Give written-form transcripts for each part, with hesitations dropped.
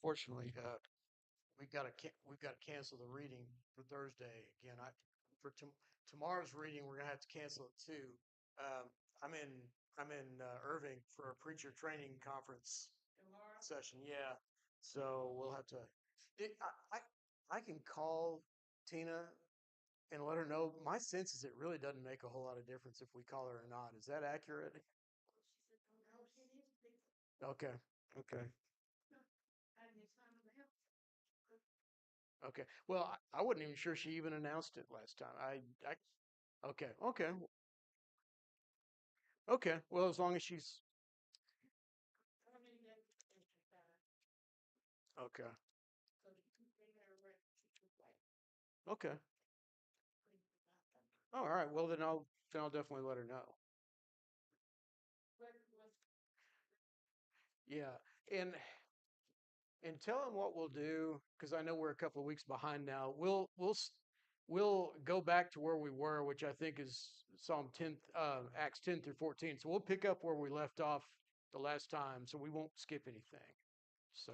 unfortunately, we've got to cancel the reading for Thursday again. For tomorrow's reading, we're gonna have to cancel it too. Um, I'm in I'm in Irving for a preacher training conference session. Yeah, so we'll have to. It, I can call Tina and let her know. My sense is it really doesn't make a whole lot of difference if we call her or not. Is that accurate? Okay. Okay. Okay. Well, I wasn't even sure she even announced it last time. Okay. Okay. Okay. Well, as long as she's okay. Okay. Oh, all right. Well, then I'll definitely let her know. Yeah. And and tell them what we'll do because I know we're a couple of weeks behind now. We'll go back to where we were, which I think is Psalm 10, Acts 10 through 14. So we'll pick up where we left off the last time, so we won't skip anything. So,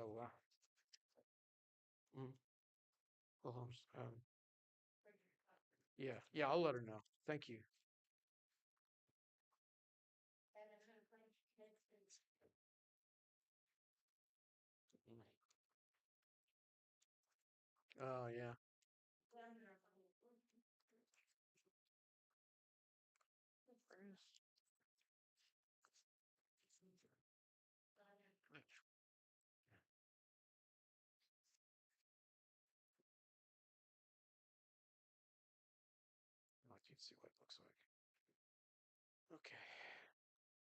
mm, well, yeah, yeah, I'll let her know. Thank you. Mm. Oh, yeah. I can see what it looks like. Okay.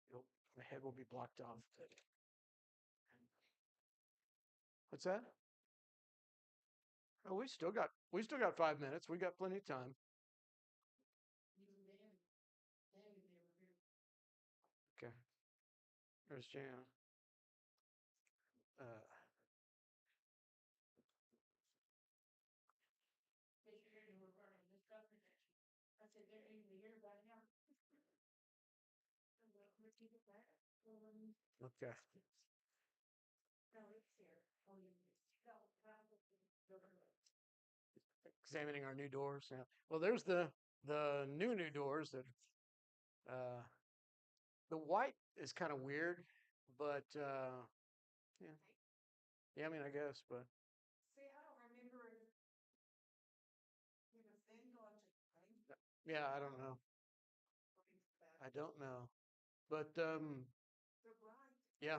It'll, my head will be blocked off. What's that? Oh, we still got 5 minutes. We got plenty of time. Okay. There's Jan. Uh, okay. Examining our new doors. Yeah. Well, there's the new doors that uh the white is kind of weird, but yeah. Yeah, I mean I guess, but yeah, I don't know. I don't know. But yeah,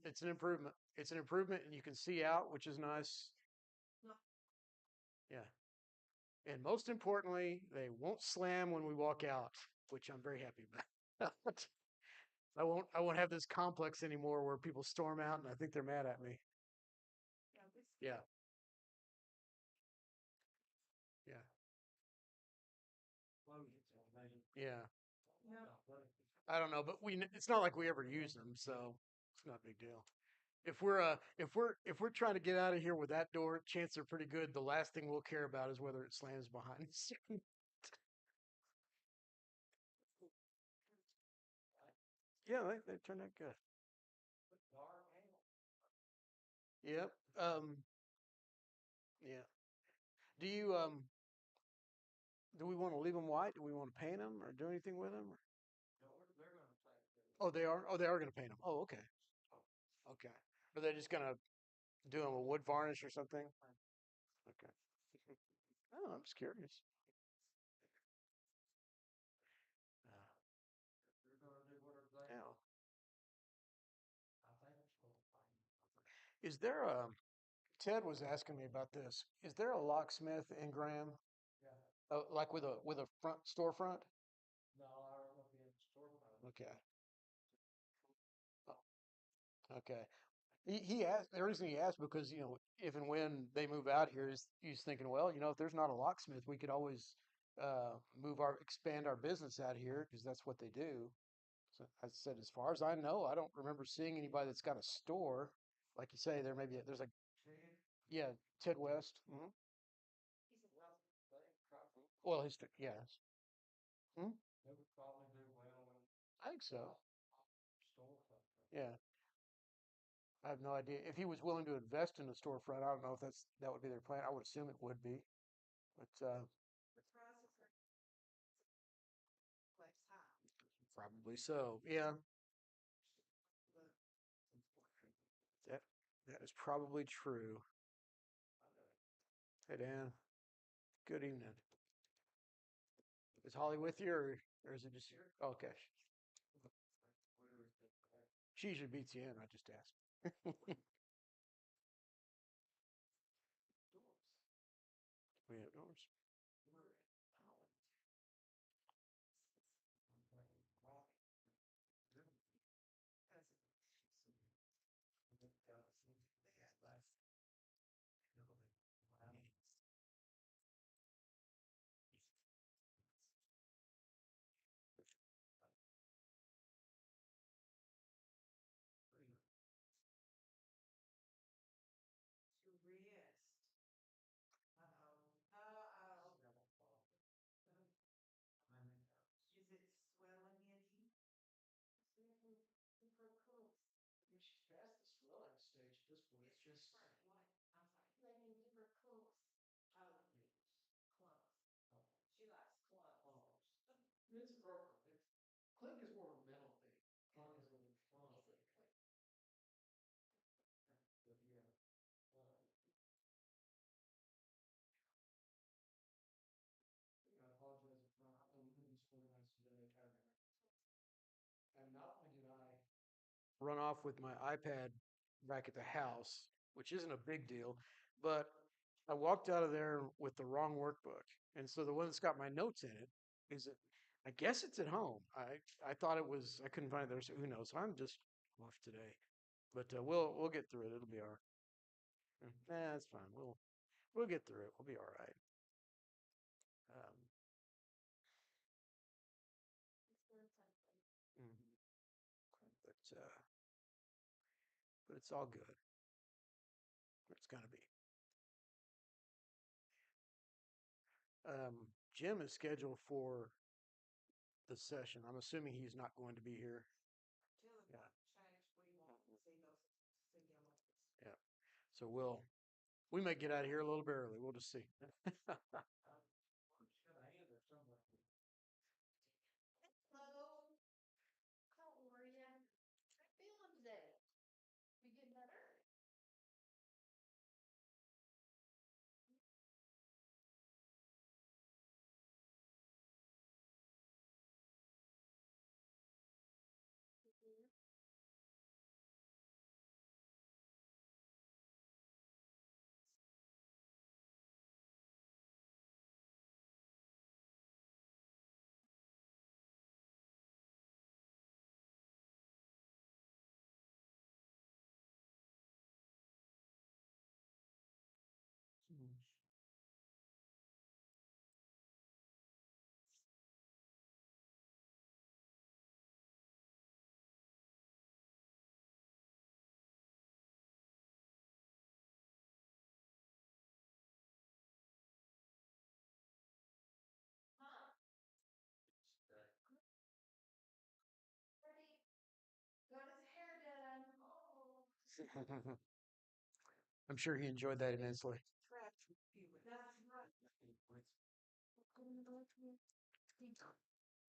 it's an improvement. It's an improvement and you can see out, which is nice. Yeah. And most importantly, they won't slam when we walk out, which I'm very happy about. I won't have this complex anymore where people storm out and I think they're mad at me. Yeah. Yeah. Yeah. I don't know, but it's not like we ever use them, so it's not a big deal. If we're trying to get out of here with that door, chances are pretty good. The last thing we'll care about is whether it slams behind us. Yeah, they turned out good. Yep. Yeah. Do you do we want to leave them white? Do we want to paint them or do anything with them? Oh, they are. Oh, they are going to paint them. Oh, okay. Okay. Are they just going to do them a wood varnish or something? Okay. Oh, I'm just curious. Yeah. Is there a Ted was asking me about this. Is there a locksmith in Graham? Like with a front storefront? Okay. Okay. He asked the reason he asked because if and when they move out here is he's thinking, well, if there's not a locksmith, we could always expand our business out here because that's what they do. So I said, as far as I know, I don't remember seeing anybody that's got a store. Like you say, there's like yeah, Ted West. Well, yes. Hmm? I think so. Yeah. I have no idea. If he was willing to invest in a storefront, I don't know if that would be their plan. I would assume it would be, but probably so. Yeah, that that is probably true. Hey Dan, good evening. Is Holly with you, or is it just okay? She usually beats you in. I just asked. We have doors. She's past the swelling stage at this point. It's just it's appropriate. Clink is more of a mental thing. Fun is a functional thing. But yeah, I apologize if not. I'm doing this organized today. And not only did I run off with my iPad back at the house, which isn't a big deal, but I walked out of there with the wrong workbook. And so the one that's got my notes in it is it I guess it's at home. I thought it was I couldn't find it there, so who knows? I'm just off today. But we'll get through it. It'll be all right. Nah, it's fine. We'll get through it. We'll be all right. Um, mhm. But but it's all good. It's gonna be. Jim is scheduled for the session. I'm assuming he's not going to be here. Yeah. Yeah. So we may get out of here a little bit early. We'll just see. I'm sure he enjoyed that immensely.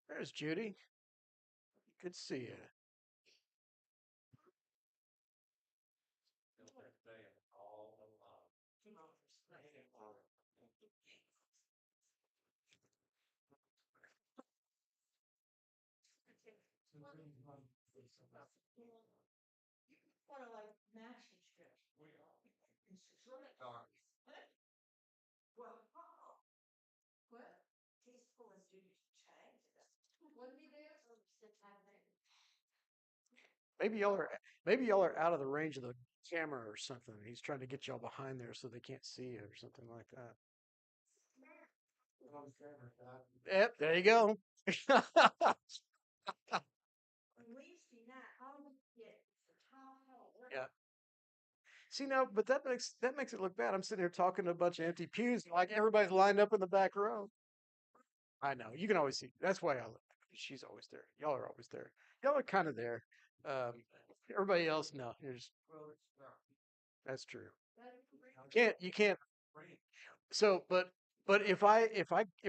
There's Judy. Good to see you. Maybe y'all are maybe y'all are out of the range of the camera or something. He's trying to get y'all behind there so they can't see you or something like that. Yep, there you go. Yeah. See now, but that makes it look bad. I'm sitting here talking to a bunch of empty pews, like everybody's lined up in the back row. I know. You can always see. That's why she's always there. Y'all are always there. Y'all are kind of there. Um, Everybody else, no. You're just, that's true. You can't. So, but if I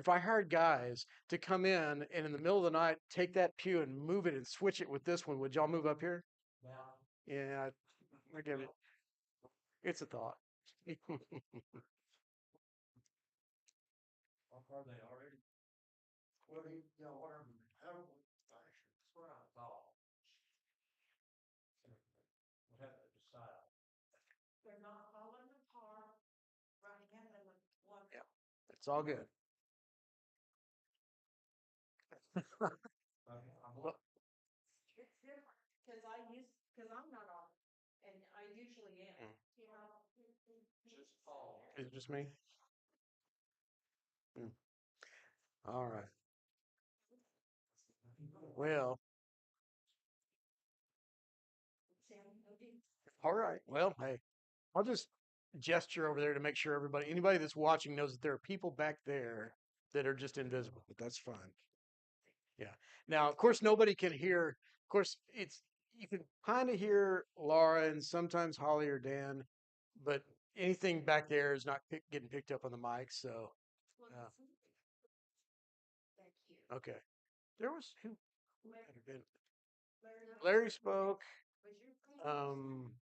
hired guys to come in and in the middle of the night take that pew and move it and switch it with this one, would y'all move up here? Yeah, I get it. It's a thought. Yeah, it's all good. Well, is it just me? Mm, all right. Well, all right. Well, hey, I'll just gesture over there to make sure anybody that's watching knows that there are people back there that are just invisible, but that's fine. Yeah. Now, of course, nobody can hear. Of course, you can kind of hear Laura and sometimes Holly or Dan, but anything back there is not getting picked up on the mic. So, uh, okay. There was who might have been. Larry spoke. Um,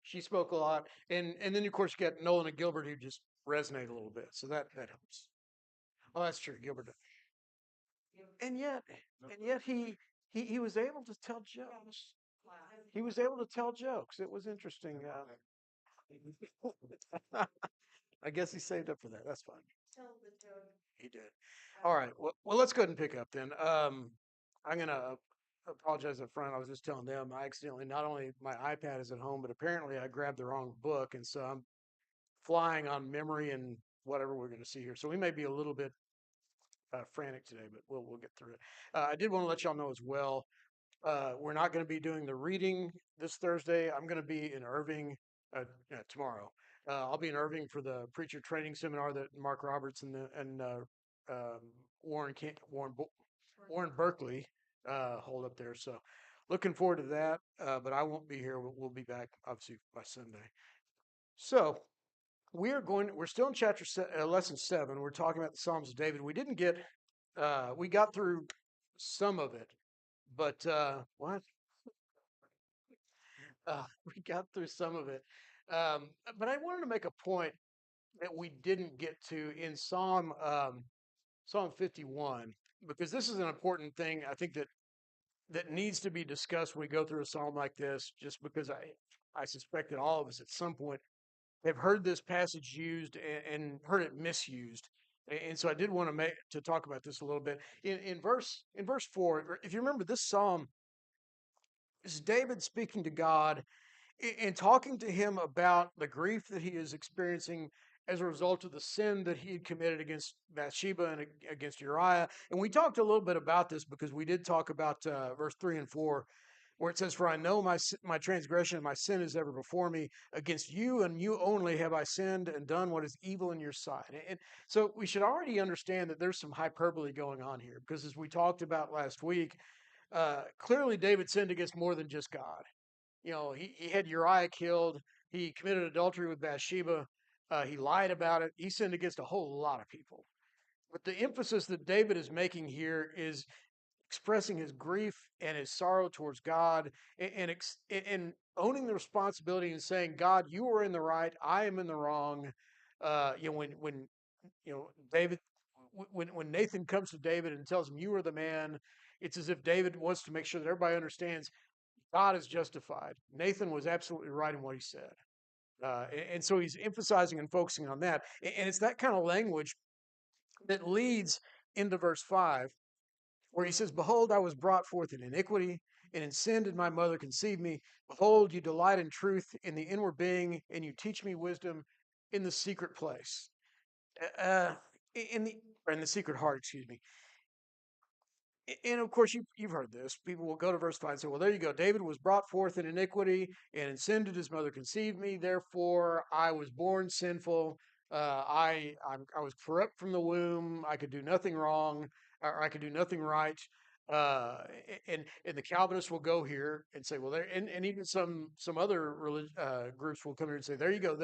she spoke a lot, and then of course you got Nolan and Gilbert who just resonate a little bit, so that helps. Oh, that's true, Gilbert. And yet, and yet he was able to tell jokes. He was able to tell jokes. It was interesting. I guess he saved up for that. That's fine. He did. All right. Well, let's go ahead and pick up then. I'm gonna apologize up front. I was just telling them I accidentally not only my iPad is at home, but apparently I grabbed the wrong book, and so I'm flying on memory and whatever we're going to see here. So we may be a little bit frantic today, but we'll get through it. I did want to let y'all know as well. We're not going to be doing the reading this Thursday. I'm going to be in Irving tomorrow. I'll be in Irving for the preacher training seminar that Mark Roberts and Warren Berkeley hold up there. So looking forward to that. But I won't be here. We'll be back obviously by Sunday. So we're still in lesson 7. We're talking about the Psalms of David. We got through some of it, but what? We got through some of it. But I wanted to make a point that we didn't get to in Psalm 51, because this is an important thing I think that needs to be discussed when we go through a psalm like this, just because I suspect that all of us at some point have heard this passage used and heard it misused. And so I did want to talk about this a little bit. In verse 4, if you remember, this psalm is David speaking to God and talking to him about the grief that he is experiencing as a result of the sin that he had committed against Bathsheba and against Uriah. And we talked a little bit about this because we did talk about verse 3 and 4, where it says, "For I know my transgression and my sin is ever before me. Against you and you only have I sinned and done what is evil in your sight." And so we should already understand that there's some hyperbole going on here, because as we talked about last week, clearly David sinned against more than just God. He had Uriah killed. He committed adultery with Bathsheba. He lied about it. He sinned against a whole lot of people. But the emphasis that David is making here is expressing his grief and his sorrow towards God, and owning the responsibility and saying, "God, you are in the right. I am in the wrong." When David, when Nathan comes to David and tells him, "You are the man," it's as if David wants to make sure that everybody understands God is justified. Nathan was absolutely right in what he said. And so he's emphasizing and focusing on that. And it's that kind of language that leads into verse 5, where he says, "Behold, I was brought forth in iniquity, and in sin did my mother conceive me. Behold, you delight in truth in the inward being, and you teach me wisdom in the secret place." Uh, in the or in the secret heart, excuse me. And of course, you've heard this. People will go to verse 5 and say, "Well, there you go. David was brought forth in iniquity, and in sin did his mother conceive me. Therefore, I was born sinful. I was corrupt from the womb. I could do nothing wrong." or I can do nothing right. And the Calvinists will go here and say, well, there, and even some other groups will come here and say, there you go,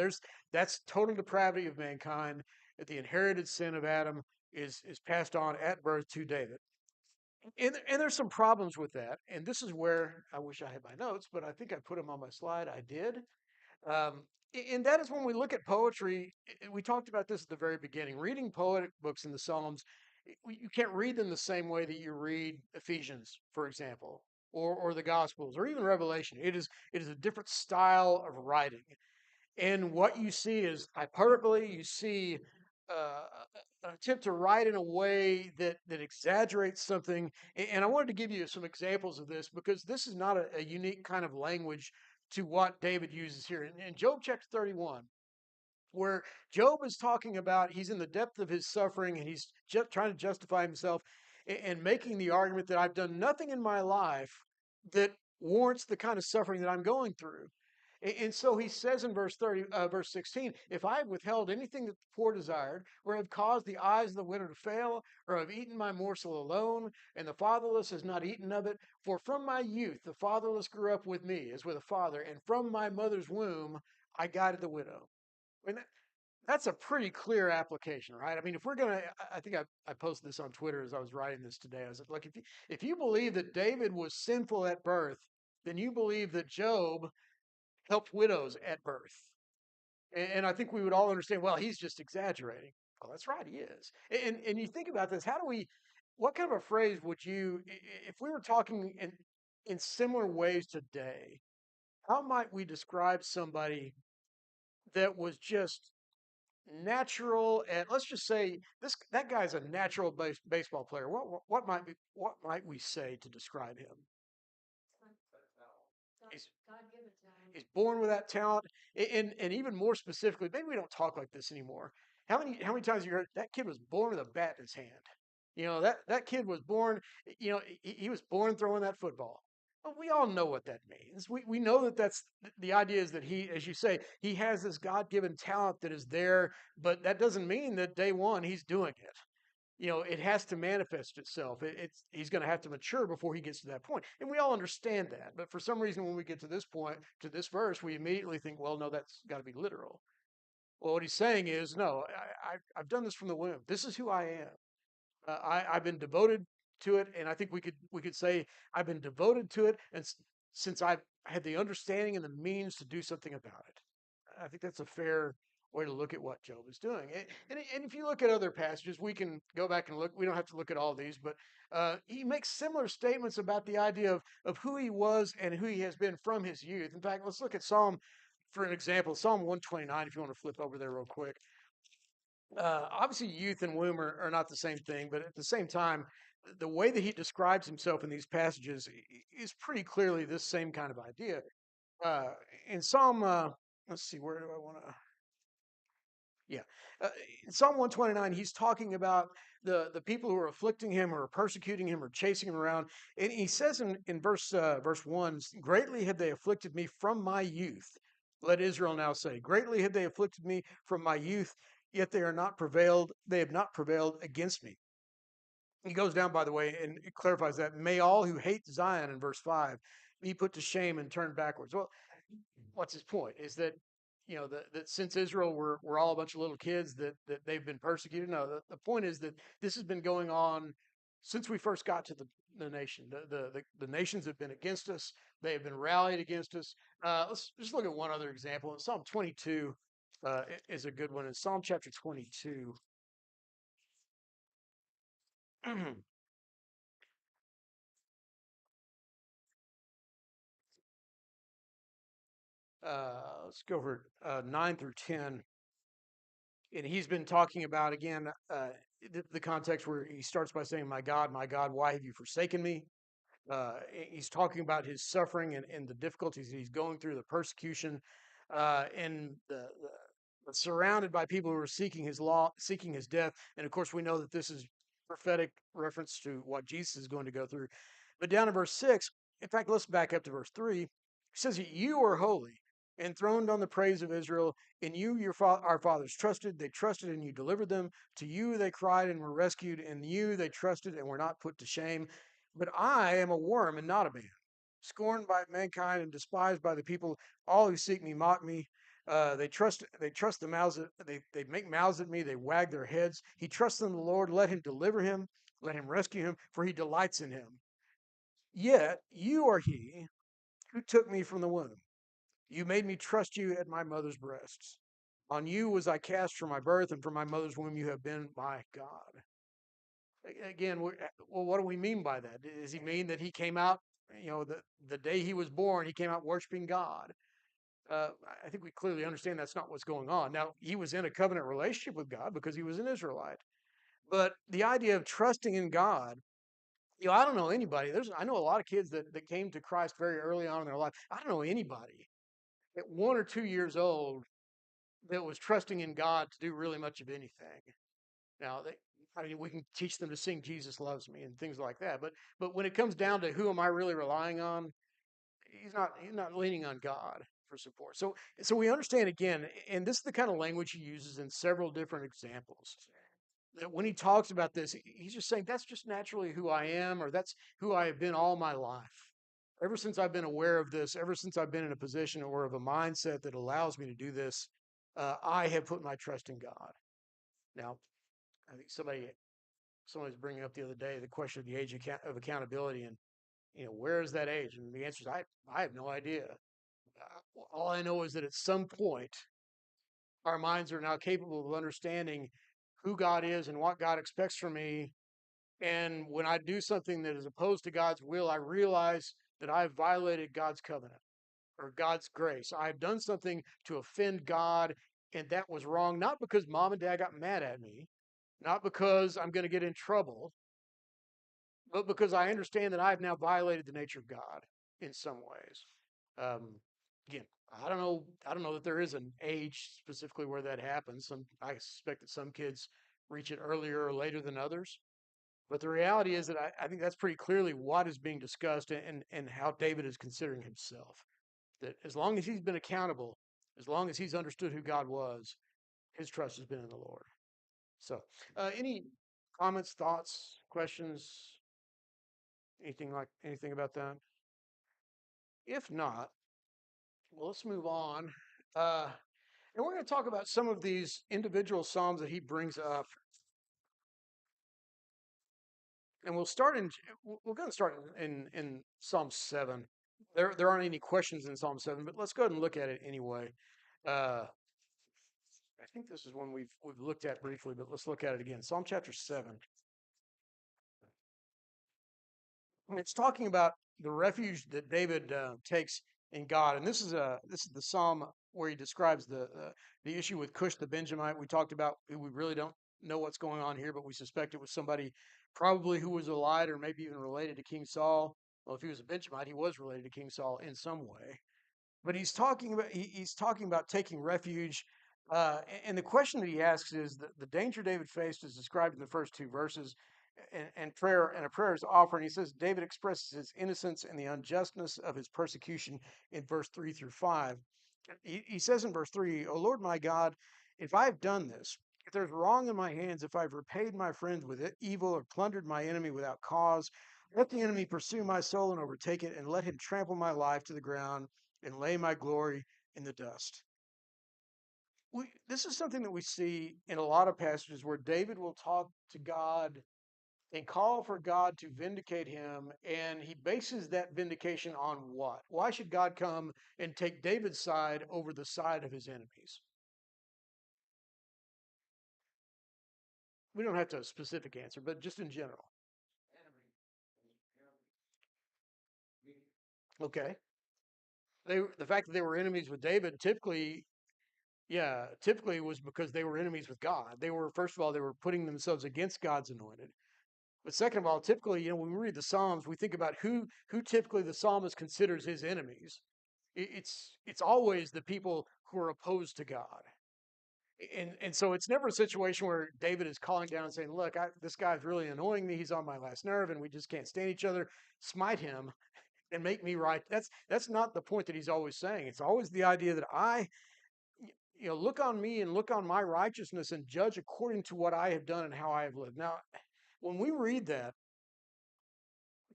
that's total depravity of mankind. That the inherited sin of Adam is passed on at birth to David. And there's some problems with that. And this is where I wish I had my notes, but I think I put them on my slide. I did. Um, and that is when we look at poetry. We talked about this at the very beginning. Reading poetic books in the Psalms, you can't read them the same way that you read Ephesians, for example, or the Gospels, or even Revelation. It is a different style of writing. And what you see is hyperbole. You see an attempt to write in a way that exaggerates something. And I wanted to give you some examples of this because this is not a unique kind of language to what David uses here. In Job chapter 31, where Job is talking about he's in the depth of his suffering and he's just trying to justify himself and making the argument that I've done nothing in my life that warrants the kind of suffering that I'm going through. And so he says in verse 16, if I have withheld anything that the poor desired, or have caused the eyes of the widow to fail, or have eaten my morsel alone, and the fatherless has not eaten of it, for from my youth the fatherless grew up with me as with a father, and from my mother's womb I guided the widow. And that's a pretty clear application, right? I mean, if we're gonna, I think I posted this on Twitter as I was writing this today. I was like, if you believe that David was sinful at birth, then you believe that Job helped widows at birth. And I think we would all understand, well, he's just exaggerating. Well, that's right, he is. And you think about this, what kind of a phrase would you, if we were talking in similar ways today, how might we describe somebody that was just natural, and let's just say that guy's a natural baseball player. What might we say to describe him? He's He's born with that talent, and even more specifically, maybe we don't talk like this anymore. How many times have you heard that kid was born with a bat in his hand? That kid was born. He was born throwing that football. Well, we all know what that means. We know that that's the idea is that he, as you say, he has this God given talent that is there, but that doesn't mean that day one he's doing it. It has to manifest itself. He's going to have to mature before he gets to that point, and we all understand that. But for some reason, when we get to this point, to this verse, we immediately think, well, no, that's got to be literal. Well, what he's saying is, no, I've done this from the womb. This is who I am. I've been devoted to it, and I think we could say I've been devoted to it, and since I've had the understanding and the means to do something about it. I think that's a fair way to look at what Job is doing. And if you look at other passages, we can go back and look. We don't have to look at all these, but he makes similar statements about the idea of who he was and who he has been from his youth. In fact, let's look at Psalm for an example. Psalm 129, if you want to flip over there real quick. Obviously, youth and womb are not the same thing, but at the same time, the way that he describes himself in these passages is pretty clearly this same kind of idea. Uh, in Psalm, let's see, where do I want to? Yeah. Uh, in Psalm 129, he's talking about the people who are afflicting him or persecuting him or chasing him around. And he says in verse 1, greatly have they afflicted me from my youth. Let Israel now say, greatly have they afflicted me from my youth, yet they have not prevailed against me. He goes down, by the way, and it clarifies that. May all who hate Zion in verse 5 be put to shame and turn backwards. Well, what's his point? Is that since Israel were all a bunch of little kids that they've been persecuted? No, the point is that this has been going on since we first got to the nation. The nations have been against us. They have been rallied against us. Let's just look at one other example. Psalm 22 is a good one. In Psalm chapter 22, let's go over 9 through 10. And he's been talking about again the context where he starts by saying, my God, why have you forsaken me?" He's talking about his suffering and the difficulties that he's going through, the persecution, and surrounded by people who are seeking his law, seeking his death. And of course, we know that this is prophetic reference to what Jesus is going to go through. But down in verse 6, in fact, let's back up to verse 3. He says, "You are holy." enthroned on the praise of Israel. In you, our fathers trusted. They trusted and you delivered them. To you they cried and were rescued. In you they trusted and were not put to shame. But I am a worm and not a man, scorned by mankind and despised by the people. All who seek me mock me. They trust the mouths. They make mouths at me. They wag their heads. He trusts in the Lord. Let him deliver him. Let him rescue him, for he delights in him. Yet you are he who took me from the womb. You made me trust you at my mother's breasts. On you was I cast from my birth, and from my mother's womb you have been my God. Again, well, what do we mean by that? Does he mean that he came out, the day he was born, he came out worshiping God? I think we clearly understand that's not what's going on. Now, he was in a covenant relationship with God because he was an Israelite. But the idea of trusting in God, I don't know anybody. I know a lot of kids that came to Christ very early on in their life. I don't know anybody at 1 or 2 years old that was trusting in God to do really much of anything. Now, I mean, we can teach them to sing "Jesus Loves Me" and things like that, but when it comes down to who am I really relying on, he's not leaning on God for support. So we understand again, and this is the kind of language he uses in several different examples. That when he talks about this, he's just saying that's just naturally who I am, or that's who I have been all my life. Ever since I've been aware of this, ever since I've been in a position or of a mindset that allows me to do this, I have put my trust in God. Now, I think someone was bringing up the other day the question of the age of accountability, and where is that age? And the answer is I have no idea. All I know is that at some point, our minds are now capable of understanding who God is and what God expects from me. And when I do something that is opposed to God's will, I realize that I've violated God's covenant or God's grace. I've done something to offend God, and that was wrong, not because mom and dad got mad at me, not because I'm going to get in trouble, but because I understand that I've now violated the nature of God in some ways. Um, Again, I don't know that there is an age specifically where that happens. I suspect that some kids reach it earlier or later than others. But the reality is that I think that's pretty clearly what is being discussed, and how David is considering himself. That as long as he's been accountable, as long as he's understood who God was, his trust has been in the Lord. So, any comments, thoughts, questions, anything about that? If not, well, let's move on. Uh, and we're going to talk about some of these individual psalms that he brings up, and we're going to start in Psalm 7. There aren't any questions in Psalm 7, but let's go ahead and look at it anyway. Uh, I think this is one we've looked at briefly, but let's look at it again. Psalm chapter 7. And it's talking about the refuge that David takes in God, and this is the psalm where he describes the issue with Cush the Benjamite. We talked about we really don't know what's going on here, but we suspect it was somebody probably who was allied or maybe even related to King Saul. Well, if he was a Benjamite, he was related to King Saul in some way. But he's talking about taking refuge. And the question that he asks is the danger David faced is described in the first two verses, and a prayer is offered. And he says David expresses his innocence and the unjustness of his persecution in verse 3 through 5. He says in verse 3, "O Lord my God, if I have done this, if there's wrong in my hands, if I've repaid my friends with evil or plundered my enemy without cause, let the enemy pursue my soul and overtake it, and let him trample my life to the ground and lay my glory in the dust." This is something that we see in a lot of passages where David will talk to God and call for God to vindicate him, and he bases that vindication on what? Why should God come and take David's side over the side of his enemies? We don't have to have a specific answer, but just in general. Okay. The fact that they were enemies with David typically was because they were enemies with God. First of all, they were putting themselves against God's anointed. But second of all, typically, when we read the Psalms, we think about who typically the psalmist considers his enemies. It's always the people who are opposed to God. And so it's never a situation where David is calling down and saying, "Look, this guy's really annoying me. He's on my last nerve, and we just can't stand each other. Smite him." and make me right. That's not the point that he's always saying. It's always the idea that look on me and look on my righteousness and judge according to what I have done and how I have lived. Now, when we read that,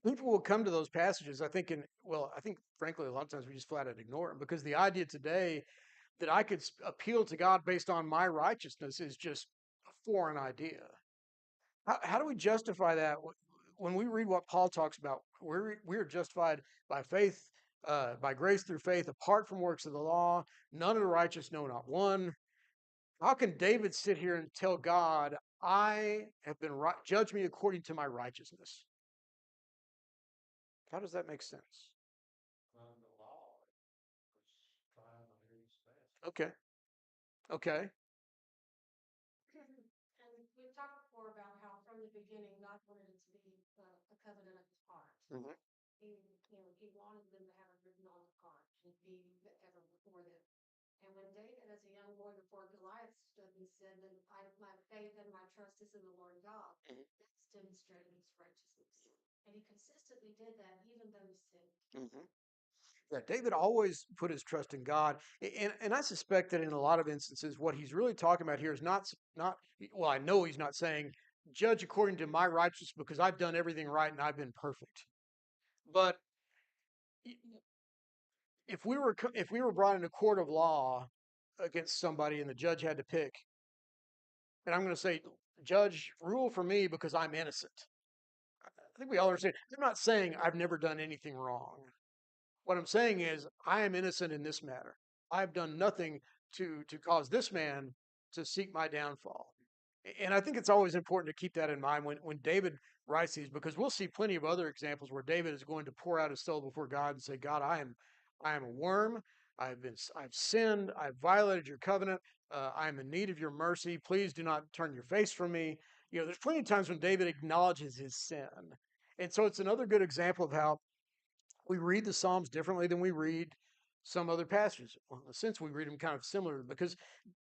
people will come to those passages. I think frankly, a lot of times we just flat out ignore them because the idea today that I could appeal to God based on my righteousness is just a foreign idea. How do we justify that when we read what Paul talks about? We are justified by faith, by grace through faith, apart from works of the law. None of the righteous, no, not one. How can David sit here and tell God, I have been right, judge me according to my righteousness? How does that make sense? Okay. Okay. And we've talked before about how from the beginning God wanted it to be a covenant of his heart. Hmm. He wanted them to have it written on the heart and be ever before them. And when David, as a young boy before Goliath, stood and said that my faith and my trust is in the Lord God, Mhm. that's demonstrating his righteousness. And he consistently did that even though he sinned. Hmm. Yeah, David always put his trust in God, and I suspect that in a lot of instances, what he's really talking about here is not. Well, I know he's not saying judge according to my righteousness because I've done everything right and I've been perfect. But if we were brought into court of law against somebody and the judge had to pick, and I'm going to say, judge, rule for me because I'm innocent. I think we all understand. I'm not saying I've never done anything wrong. What I'm saying is, I am innocent in this matter. I've done nothing to cause this man to seek my downfall. And I think it's always important to keep that in mind when David writes these, because we'll see plenty of other examples where David is going to pour out his soul before God and say, God, I am a worm. I've sinned. I've violated your covenant. I am in need of your mercy. Please do not turn your face from me. There's plenty of times when David acknowledges his sin. And so it's another good example of how we read the Psalms differently than we read some other passages. Well, in a sense, we read them kind of similar because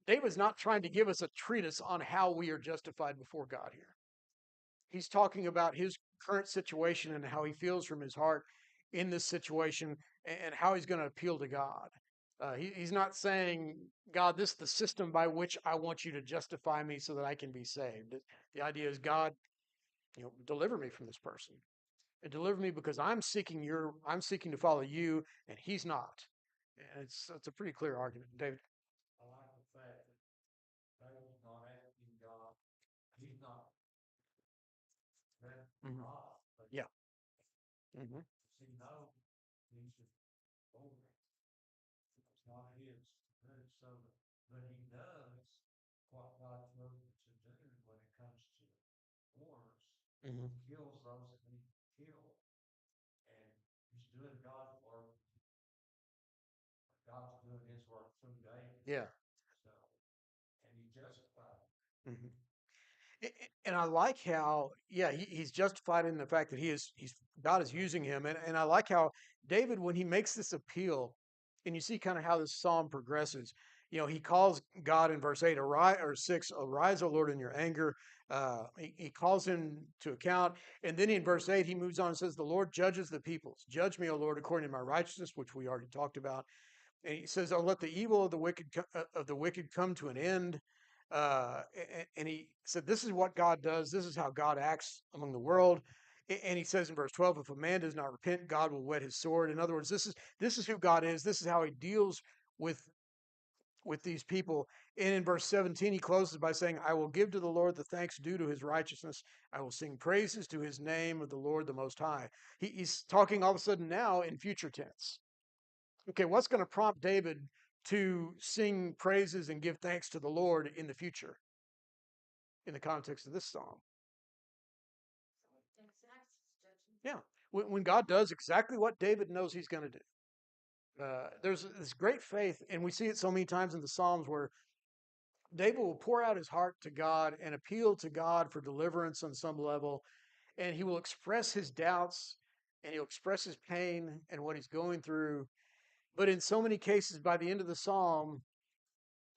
David's not trying to give us a treatise on how we are justified before God here. He's talking about his current situation and how he feels from his heart in this situation and how he's going to appeal to God. He's not saying, God, this is the system by which I want you to justify me so that I can be saved. The idea is, God, deliver me from this person and deliver me because I'm seeking to follow you and he's not. And it's a pretty clear argument, David. I like the fact that David's not asking God, he's not that Hmm. God, but Yeah. Hmm. he knows he should over it. It's not his to do so, but he does what God told him to do when it comes to wars. Hmm. He kills those that need killed, and he's doing God's work. God's doing his work through David. Yeah. So, and he justified. Hmm. And I like how, yeah, he's justified in the fact that he's God is using him, and I like how David, when he makes this appeal, and you see kind of how this psalm progresses. He calls God in verse 8, arise or 6, arise, O Lord, in your anger. He calls him to account, and then in verse 8 he moves on and says, "The Lord judges the peoples. Judge me, O Lord, according to my righteousness," which we already talked about. And he says, "Oh, let the evil of the wicked come to an end." And he said, "This is what God does. This is how God acts among the world." And he says in verse 12, "If a man does not repent, God will whet his sword." In other words, this is who God is. This is how He deals with with these people. And in verse 17, he closes by saying, "I will give to the Lord the thanks due to His righteousness. I will sing praises to His name of the Lord the Most High." He's talking all of a sudden now in future tense. Okay, what's going to prompt David to sing praises and give thanks to the Lord in the future in the context of this psalm? Yeah, when God does exactly what David knows he's going to do. There's this great faith, and we see it so many times in the Psalms where David will pour out his heart to God and appeal to God for deliverance on some level, and he will express his doubts and he'll express his pain and what he's going through. But in so many cases, by the end of the psalm,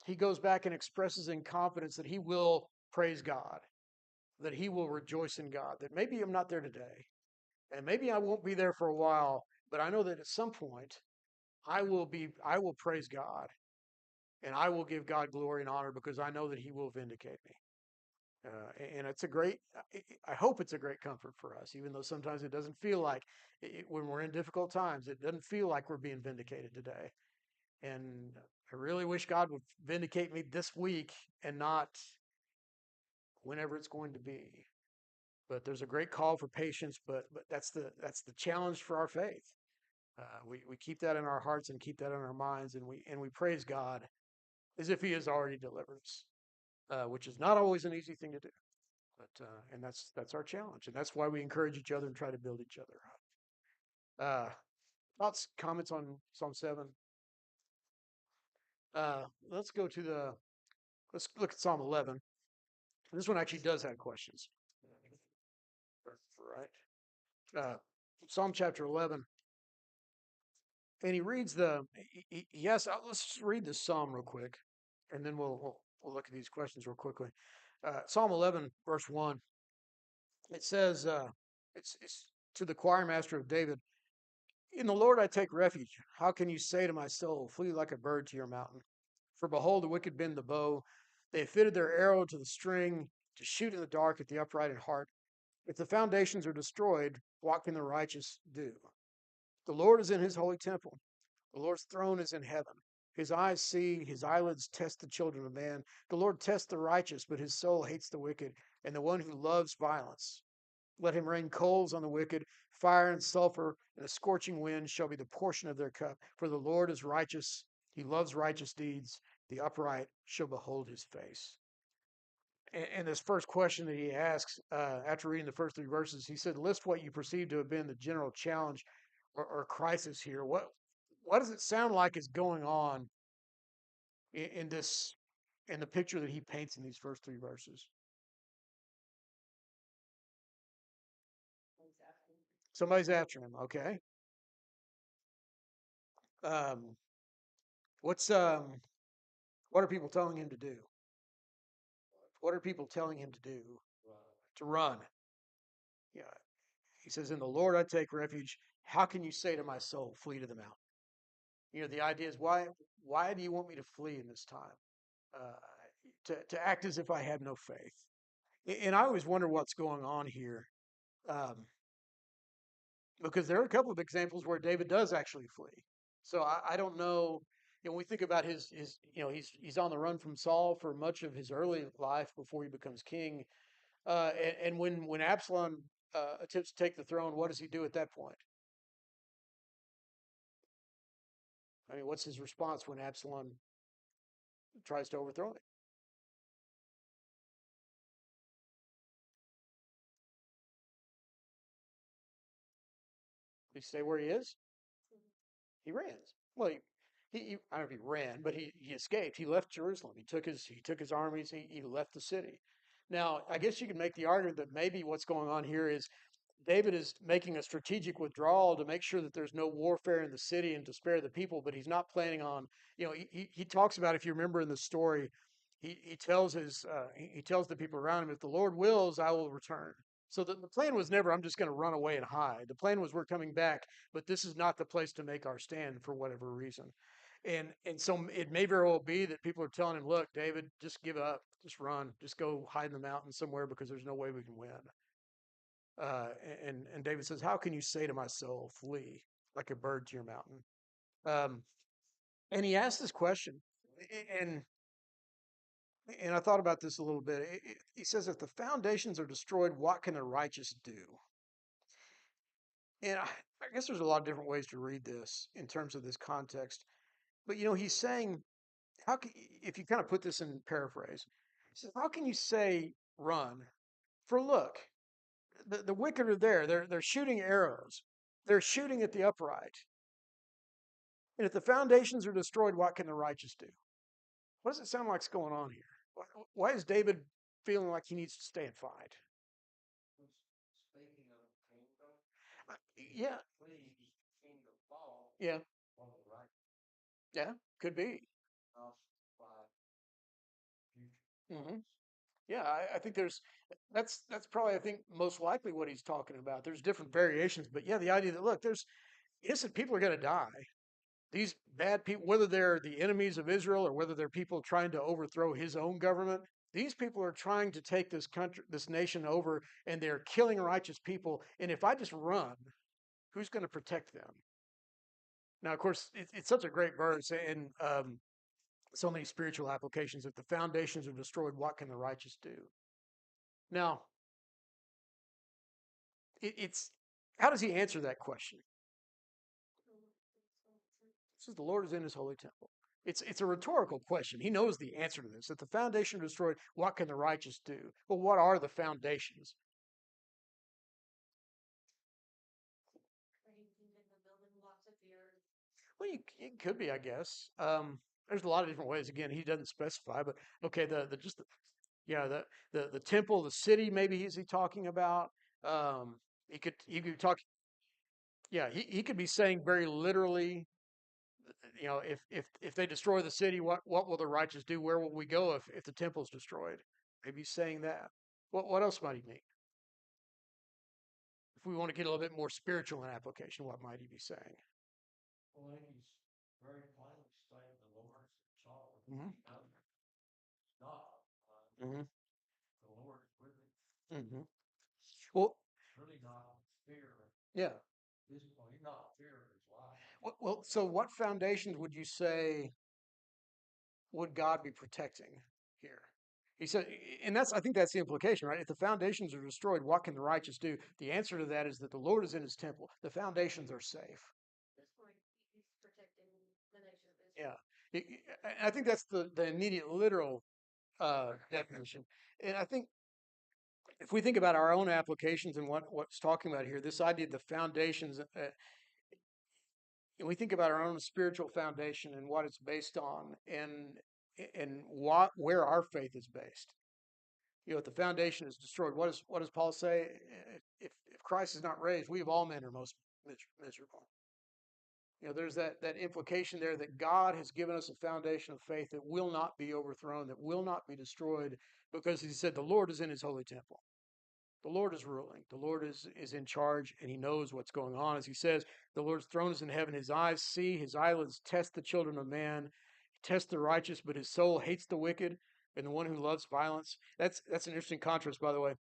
he goes back and expresses in confidence that he will praise God, that he will rejoice in God, that maybe I'm not there today, and maybe I won't be there for a while, but I know that at some point I will praise God and I will give God glory and honor because I know that He will vindicate me. And it's a great, I hope it's a great comfort for us, even though sometimes it doesn't feel like when we're in difficult times, it doesn't feel like we're being vindicated today. And I really wish God would vindicate me this week and not whenever it's going to be. But there's a great call for patience, but that's the challenge for our faith. We keep that in our hearts and keep that in our minds, and we praise God as if He has already delivered us, which is not always an easy thing to do. But and that's our challenge, and that's why we encourage each other and try to build each other up. Thoughts, comments on Psalm 7? Let's go to let's look at Psalm 11. This one actually does have questions, right? Psalm chapter 11, and he reads yes. Let's just read the psalm real quick, and then we'll look at these questions real quickly. Psalm 11, verse 1. It says, it's to the choir master of David. In the Lord I take refuge. How can you say to my soul, flee like a bird to your mountain? For behold, the wicked bend the bow. They have fitted their arrow to the string to shoot in the dark at the upright in heart. If the foundations are destroyed, what can the righteous do? The Lord is in his holy temple. The Lord's throne is in heaven. His eyes see, his eyelids test the children of man. The Lord tests the righteous, but his soul hates the wicked and the one who loves violence. Let him rain coals on the wicked, fire and sulfur, and a scorching wind shall be the portion of their cup. For the Lord is righteous, he loves righteous deeds. The upright shall behold his face. And this first question that he asks after reading the first three verses, he said, list what you perceive to have been the general challenge or crisis here. What does it sound like is going on in this in the picture that he paints in these first three verses? Somebody's after him. Okay. Um, what's what are people telling him to do? What are people telling him to do? To run. Yeah. He says, in the Lord I take refuge. How can you say to my soul, flee to the mountain? You know, the idea is why do you want me to flee in this time? Uh, to act as if I have no faith. And I always wonder what's going on here. Um, because there are a couple of examples where David does actually flee. So I don't know. You know, when we think about his, you know, he's on the run from Saul for much of his early life before he becomes king. And when Absalom attempts to take the throne, what does he do at that point? I mean, what's his response when Absalom tries to overthrow him? He stay where he is? He ran. Well, I don't know if he ran, but he escaped. He left Jerusalem. He took his armies. He left the city. Now, I guess you could make the argument that maybe what's going on here is David is making a strategic withdrawal to make sure that there's no warfare in the city and to spare the people, but he's not planning on, you know, he talks about, if you remember in the story, he tells he tells the people around him, if the Lord wills, I will return. So the plan was never, I'm just going to run away and hide. The plan was, we're coming back, but this is not the place to make our stand for whatever reason. And so it may very well be that people are telling him, look, David, just give up, just run, just go hide in the mountains somewhere because there's no way we can win. Uh, and David says, how can you say to my soul, flee like a bird to your mountain? Um, and he asked this question, and and I thought about this a little bit. He says, if the foundations are destroyed, what can the righteous do? And I guess there's a lot of different ways to read this in terms of this context. But you know, he's saying, how can, if you kind of put this in paraphrase, he says, how can you say run? For look, the wicked are there. They're shooting arrows. They're shooting at the upright. And if the foundations are destroyed, what can the righteous do? What does it sound like's going on here? Why is David feeling like he needs to stay and fight? Speaking of kingdom, Yeah, flee kingdom fall yeah, on the right yeah, could be. off by future. Hmm. Yeah, I think that's probably, I think, most likely what he's talking about. There's different variations, but yeah, the idea that, look, innocent people are going to die. These bad people, whether they're the enemies of Israel or whether they're people trying to overthrow his own government, these people are trying to take this country, this nation over, and they're killing righteous people. And if I just run, who's going to protect them? Now, of course, it's such a great verse and so many spiritual applications. If the foundations are destroyed, what can the righteous do? Now, it's how does he answer that question? It says the Lord is in his holy temple. It's a rhetorical question. He knows the answer to this. If the foundation is destroyed, what can the righteous do? Well, what are the foundations? Well, it could be, I guess. There's a lot of different ways. Again, he doesn't specify, but okay, yeah, the temple, the city, maybe is he talking about? Um, he could talk. Yeah, he could be saying very literally, if they destroy the city, what will the righteous do? Where will we go if the temple is destroyed? Maybe he's saying that. What else might he mean? If we want to get a little bit more spiritual in application, what might he be saying? Well, I think he's very plainly stating the Lord's in charge. Hmm. It's not. Hmm. The Lord is with him. Hmm. Well, It's really not fear. yeah. This point, he's not fear of his life. Well, so what foundations would you say would God be protecting here? He said, and I think that's the implication, right? If the foundations are destroyed, what can the righteous do? The answer to that is that the Lord is in his temple. The foundations are safe. This point, he's protecting the nation of Israel. Yeah. I think that's the immediate literal definition. And I think if we think about our own applications and what's talking about here, this idea of the foundations, and we think about our own spiritual foundation and what it's based on, and where our faith is based. If the foundation is destroyed, what does Paul say? If Christ is not raised, we of all men are most miserable. There's that implication there that God has given us a foundation of faith that will not be overthrown, that will not be destroyed, because he said the Lord is in his holy temple. The Lord is ruling. The Lord is in charge, and he knows what's going on. As he says, the Lord's throne is in heaven. His eyes see, his eyelids test the children of man. He tests the righteous, but his soul hates the wicked and the one who loves violence. That's an interesting contrast, by the way.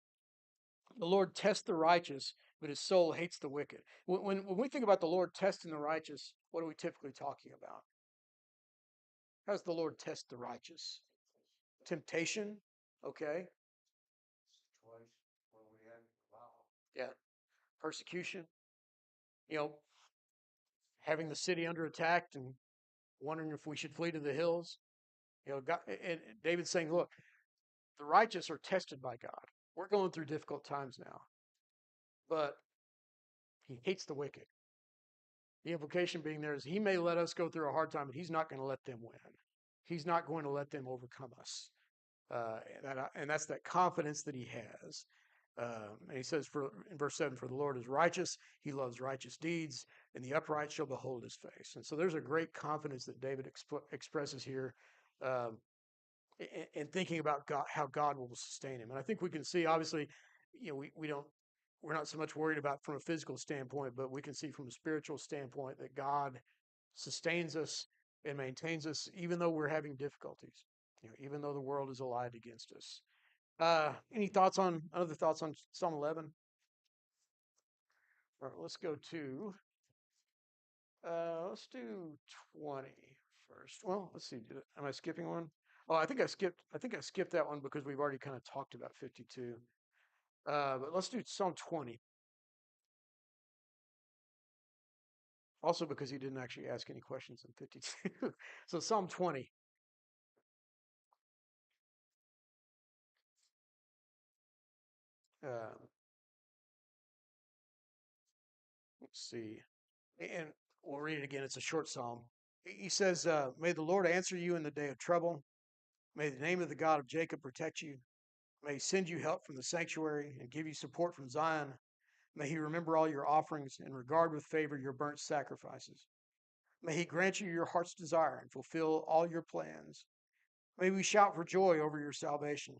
The Lord tests the righteous, but his soul hates the wicked. When we think about the Lord testing the righteous, what are we typically talking about? How does the Lord test the righteous? Temptation, okay? Situation where we have power. Yeah. Persecution, you know, having the city under attack and wondering if we should flee to the hills. God, and David's saying, look, the righteous are tested by God. We're going through difficult times now, but he hates the wicked. The implication being there is he may let us go through a hard time, but he's not going to let them win. He's not going to let them overcome us. And that's that confidence that he has. And he says in verse 7, for the Lord is righteous, he loves righteous deeds, and the upright shall behold his face. And so there's a great confidence that David expresses here um, in thinking about God, how God will sustain him. And I think we can see, obviously, we're not so much worried about from a physical standpoint, but we can see from a spiritual standpoint that God sustains us and maintains us, even though we're having difficulties, even though the world is allied against us. Any other thoughts on Psalm 11? All right, let's do 20 first. Well, let's see. Am I skipping one? Oh, I think I skipped that one because we've already kind of talked about 52. But let's do Psalm 20. Also because he didn't actually ask any questions in 52. So Psalm 20. Uh, let's see. And we'll read it again. It's a short psalm. He says, may the Lord answer you in the day of trouble. May the name of the God of Jacob protect you. May he send you help from the sanctuary and give you support from Zion. May he remember all your offerings and regard with favor your burnt sacrifices. May he grant you your heart's desire and fulfill all your plans. May we shout for joy over your salvation,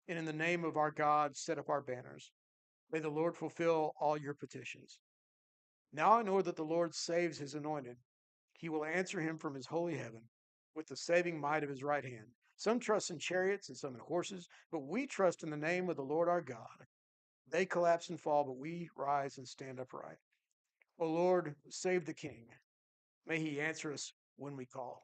and in the name of our God set up our banners. May the Lord fulfill all your petitions. Now I know that the Lord saves his anointed. He will answer him from his holy heaven with the saving might of his right hand. Some trust in chariots and some in horses, but we trust in the name of the Lord our God. They collapse and fall, but we rise and stand upright. O Lord, save the king. May he answer us when we call.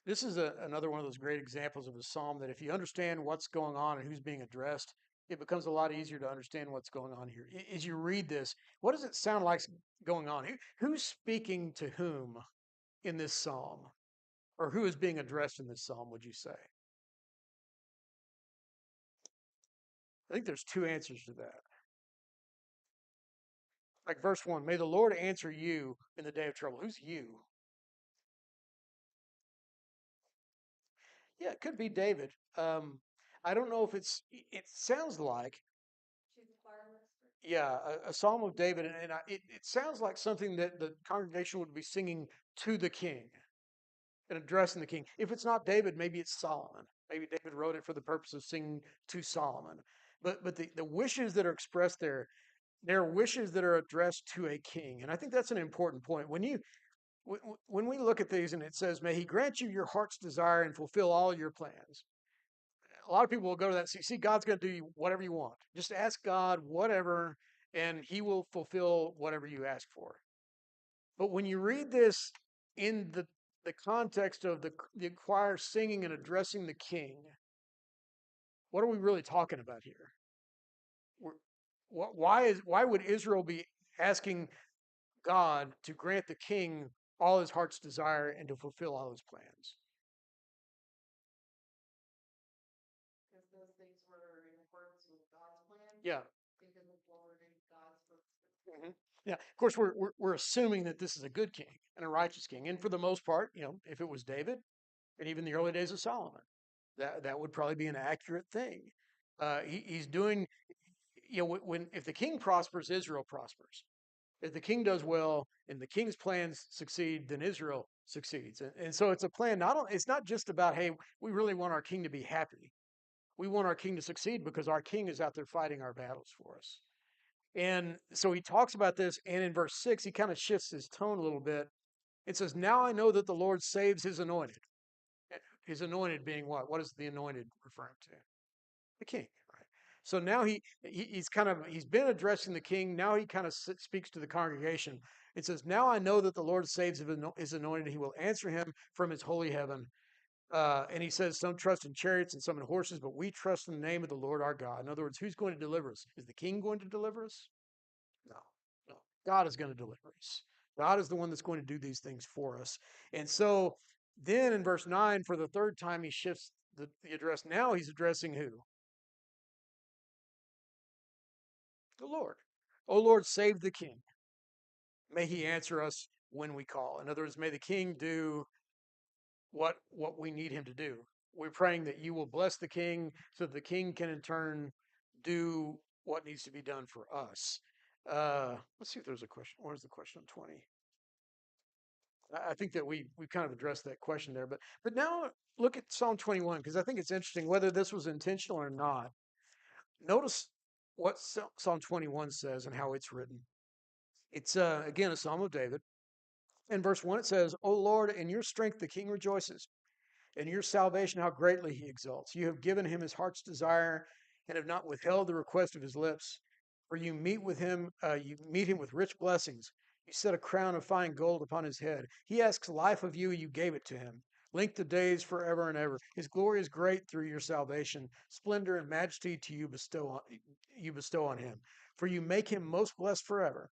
This is another one of those great examples of a psalm that if you understand what's going on and who's being addressed, it becomes a lot easier to understand what's going on here. As you read this, what does it sound like going on? Who's speaking to whom in this psalm? Or who is being addressed in this psalm, would you say? I think there's two answers to that. Like verse 1, may the Lord answer you in the day of trouble. Who's you? Yeah, it could be David. I don't know if it sounds like, Choose a choir master. yeah, a psalm of David. And it sounds like something that the congregation would be singing to the king and addressing the king. If it's not David, maybe it's Solomon. Maybe David wrote it for the purpose of singing to Solomon. But the wishes that are expressed there, they're wishes that are addressed to a king. And I think that's an important point. When we look at these and it says, may he grant you your heart's desire and fulfill all your plans. A lot of people will go to that. See, God's going to do whatever you want. Just ask God whatever, and he will fulfill whatever you ask for. But when you read this in the context of the choir singing and addressing the king, what are we really talking about here? Why would Israel be asking God to grant the king all his heart's desire and to fulfill all his plans? Because those things were in accordance with God's plan. Yeah. Because of forward in God's purpose. Mhm. Yeah. Of course, we're assuming that this is a good king and a righteous king, and for the most part, if it was David, and even the early days of Solomon, that would probably be an accurate thing. He's doing, when if the king prospers, Israel prospers. If the king does well and the king's plans succeed, then Israel succeeds. And so it's a plan. It's not just about, hey, we really want our king to be happy. We want our king to succeed because our king is out there fighting our battles for us. And so he talks about this, and in verse 6, he kind of shifts his tone a little bit. It says, now I know that the Lord saves his anointed. His anointed being what? What is the anointed referring to? The king, right? So now he's been addressing the king. Now he kind of speaks to the congregation. It says, now I know that the Lord saves his anointed. He will answer him from his holy heaven. And he says, some trust in chariots and some in horses, but we trust in the name of the Lord our God. In other words, who's going to deliver us? Is the king going to deliver us? No, no. God is going to deliver us. God is the one that's going to do these things for us. And so then in verse 9, for the third time, he shifts the address. Now he's addressing who? The Lord. O Lord, save the king. May he answer us when we call. In other words, may the king do what we need him to do. We're praying that you will bless the king so that the king can in turn do what needs to be done for us. Let's see if there's a question. Where's the question on 20? I think that we kind of addressed that question there, but now look at Psalm 21 because I think it's interesting whether this was intentional or not. Notice what Psalm 21 says and how it's written. It's again a Psalm of David. In verse 1 it says, "O Lord, in your strength the king rejoices. In your salvation how greatly he exalts. You have given him his heart's desire and have not withheld the request of his lips. For you meet him with rich blessings. You set a crown of fine gold upon his head. He asks life of you, and you gave it to him. Length of days forever and ever. His glory is great through your salvation. Splendor and majesty to you bestow on him. For you make him most blessed forever,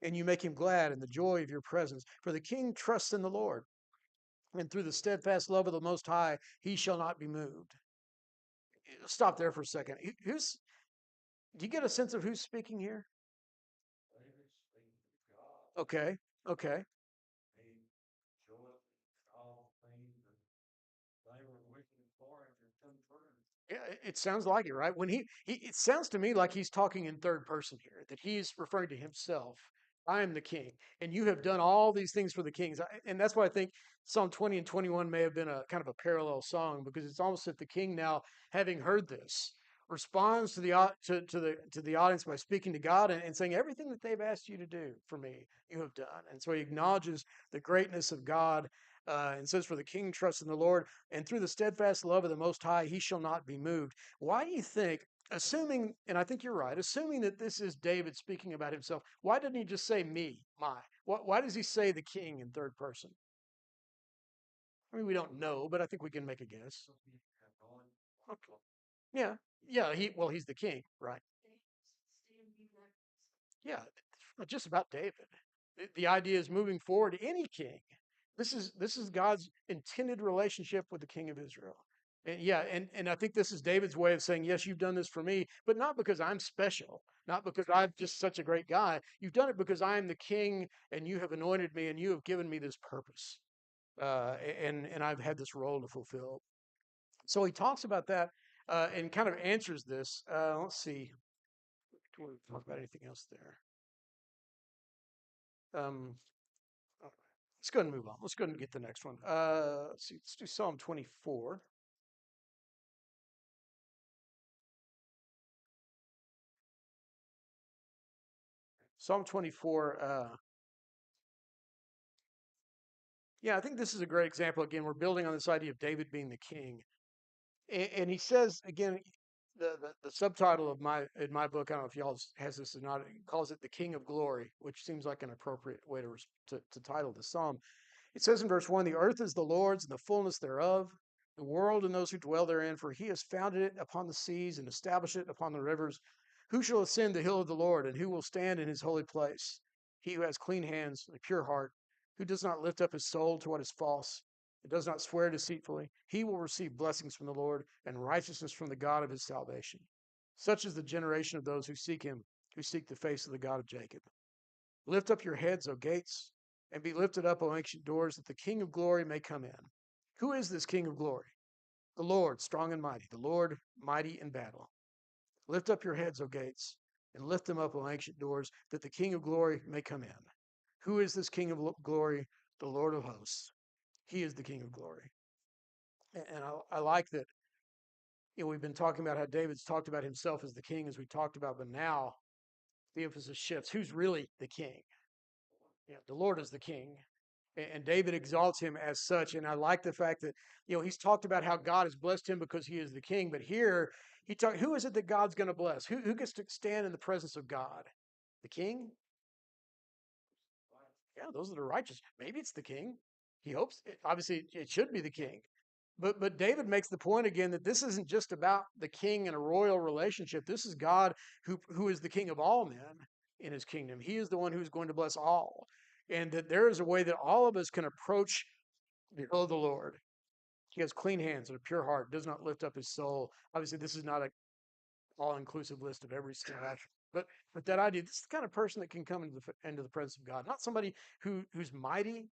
and you make him glad in the joy of your presence. For the king trusts in the Lord, and through the steadfast love of the Most High, he shall not be moved." Stop there for a second. Do you get a sense of who's speaking here? David speaking to God. Okay, okay. He joyed in all things that they were wishing for him to come true. Yeah, it sounds like it, right? It sounds to me like he's talking in third person here, that he's referring to himself. I am the king, and you have done all these things for the kings. And that's why I think Psalm 20 and 21 may have been a kind of a parallel song because it's almost that the king now, having heard this, responds to the audience by speaking to God and saying, everything that they've asked you to do for me, you have done. And so he acknowledges the greatness of God and says, for the king trusts in the Lord, and through the steadfast love of the Most High, he shall not be moved. Why do you think, assuming, and I think you're right, assuming that this is David speaking about himself, why didn't he just say me, my? Why does he say the king in third person? I mean, we don't know, but I think we can make a guess. Okay. Yeah, yeah. He's the king, right? Yeah, not just about David. The idea is moving forward. Any king. This is God's intended relationship with the king of Israel. And yeah, and I think this is David's way of saying, yes, you've done this for me, but not because I'm special, not because I'm just such a great guy. You've done it because I am the king, and you have anointed me, and you have given me this purpose, and I've had this role to fulfill. So he talks about that and kind of answers this. Let's see. Do we talk about anything else there? All right. Let's go ahead and move on. Let's go ahead and get the next one. Let's see. Let's do Psalm 24. Psalm 24. Yeah, I think this is a great example. Again, we're building on this idea of David being the king. And he says, again, the subtitle of my book, I don't know if y'all has this or not, it calls it The King of Glory, which seems like an appropriate way to title the psalm. It says in verse 1, the earth is the Lord's and the fullness thereof, the world and those who dwell therein, for he has founded it upon the seas and established it upon the rivers. Who shall ascend the hill of the Lord, and who will stand in his holy place? He who has clean hands and a pure heart, who does not lift up his soul to what is false, and does not swear deceitfully, he will receive blessings from the Lord and righteousness from the God of his salvation. Such is the generation of those who seek him, who seek the face of the God of Jacob. Lift up your heads, O gates, and be lifted up, O ancient doors, that the King of glory may come in. Who is this King of glory? The Lord, strong and mighty, the Lord, mighty in battle. Lift up your heads, O gates, and lift them up, O ancient doors, that the King of glory may come in. Who is this King of glory? The Lord of hosts. He is the King of glory. And I like that, we've been talking about how David's talked about himself as the king, as we talked about, but now the emphasis shifts. Who's really the king? Yeah, the Lord is the king. And David exalts him as such. And I like the fact that, he's talked about how God has blessed him because he is the king. But here, who is it that God's going to bless? Who gets to stand in the presence of God? The king? Yeah, those are the righteous. Maybe it's the king. He hopes, obviously, it should be the king. But David makes the point again that this isn't just about the king and a royal relationship. This is God who is the king of all men in his kingdom. He is the one who's going to bless all. And that there is a way that all of us can approach the hill of the Lord. He has clean hands and a pure heart, does not lift up his soul. Obviously, this is not a all-inclusive list of every single action. But that idea, this is the kind of person that can come into the presence of God. Not somebody who's mighty,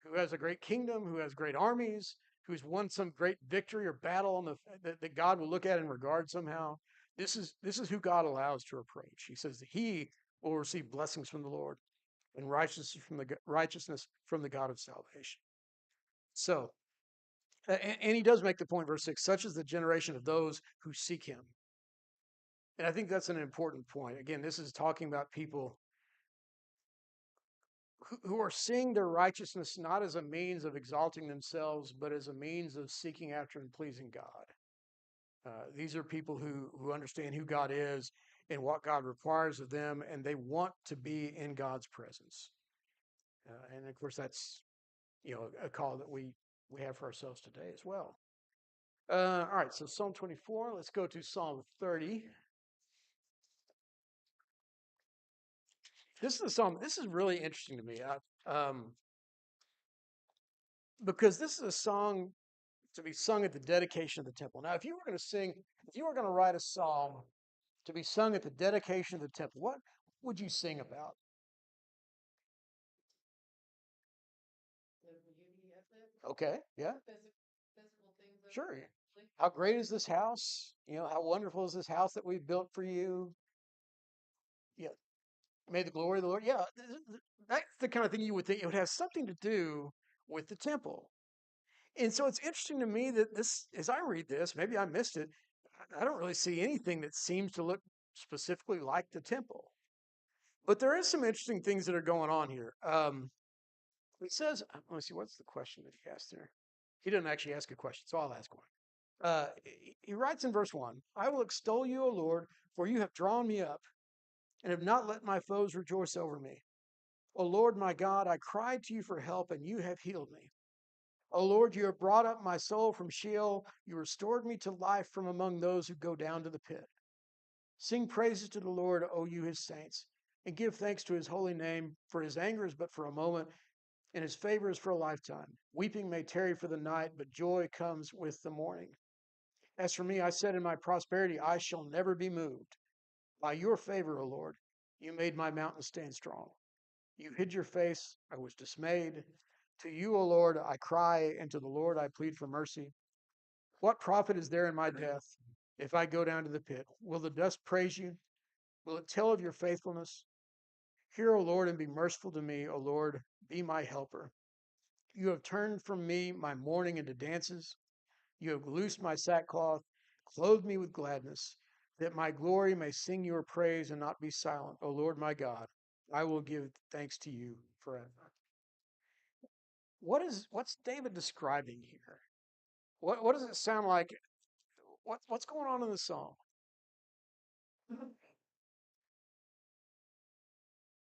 who has a great kingdom, who has great armies, who's won some great victory or battle that God will look at and regard somehow. This is who God allows to approach. He says that he will receive blessings from the Lord and righteousness from the God of salvation. So, and he does make the point, verse 6, such is the generation of those who seek him. And I think that's an important point. Again, this is talking about people who are seeing their righteousness not as a means of exalting themselves, but as a means of seeking after and pleasing God. These are people who understand who God is and what God requires of them, and they want to be in God's presence. And of course, that's a call that we have for ourselves today as well. All right, so Psalm 24. Let's go to Psalm 30. This is a psalm. This is really interesting to me, because this is a song to be sung at the dedication of the temple. Now, if you were going to write a psalm to be sung at the dedication of the temple, what would you sing about? Okay, yeah, sure. How great is this house? How wonderful is this house that we've built for you? Yeah, may the glory of the Lord. Yeah, that's the kind of thing you would think it would have something to do with the temple. And so it's interesting to me that this, as I read this, maybe I missed it. I don't really see anything that seems to look specifically like the temple. But there is some interesting things that are going on here. It says, let me see, what's the question that he asked there? He didn't actually ask a question, so I'll ask one. He writes in verse 1, I will extol you, O Lord, for you have drawn me up and have not let my foes rejoice over me. O Lord my God, I cried to you for help, and you have healed me. O Lord, you have brought up my soul from Sheol. You restored me to life from among those who go down to the pit. Sing praises to the Lord, O you his saints, and give thanks to his holy name, for his anger is but for a moment, and his favor is for a lifetime. Weeping may tarry for the night, but joy comes with the morning. As for me, I said in my prosperity, I shall never be moved. By your favor, O Lord, you made my mountain stand strong. You hid your face, I was dismayed. To you, O Lord, I cry, and to the Lord I plead for mercy. What profit is there in my death if I go down to the pit? Will the dust praise you? Will it tell of your faithfulness? Hear, O Lord, and be merciful to me, O Lord, be my helper. You have turned from me my mourning into dances. You have loosed my sackcloth, clothed me with gladness, that my glory may sing your praise and not be silent. O Lord my God, I will give thanks to you forever. What's David describing here? What does it sound like? What's going on in the song?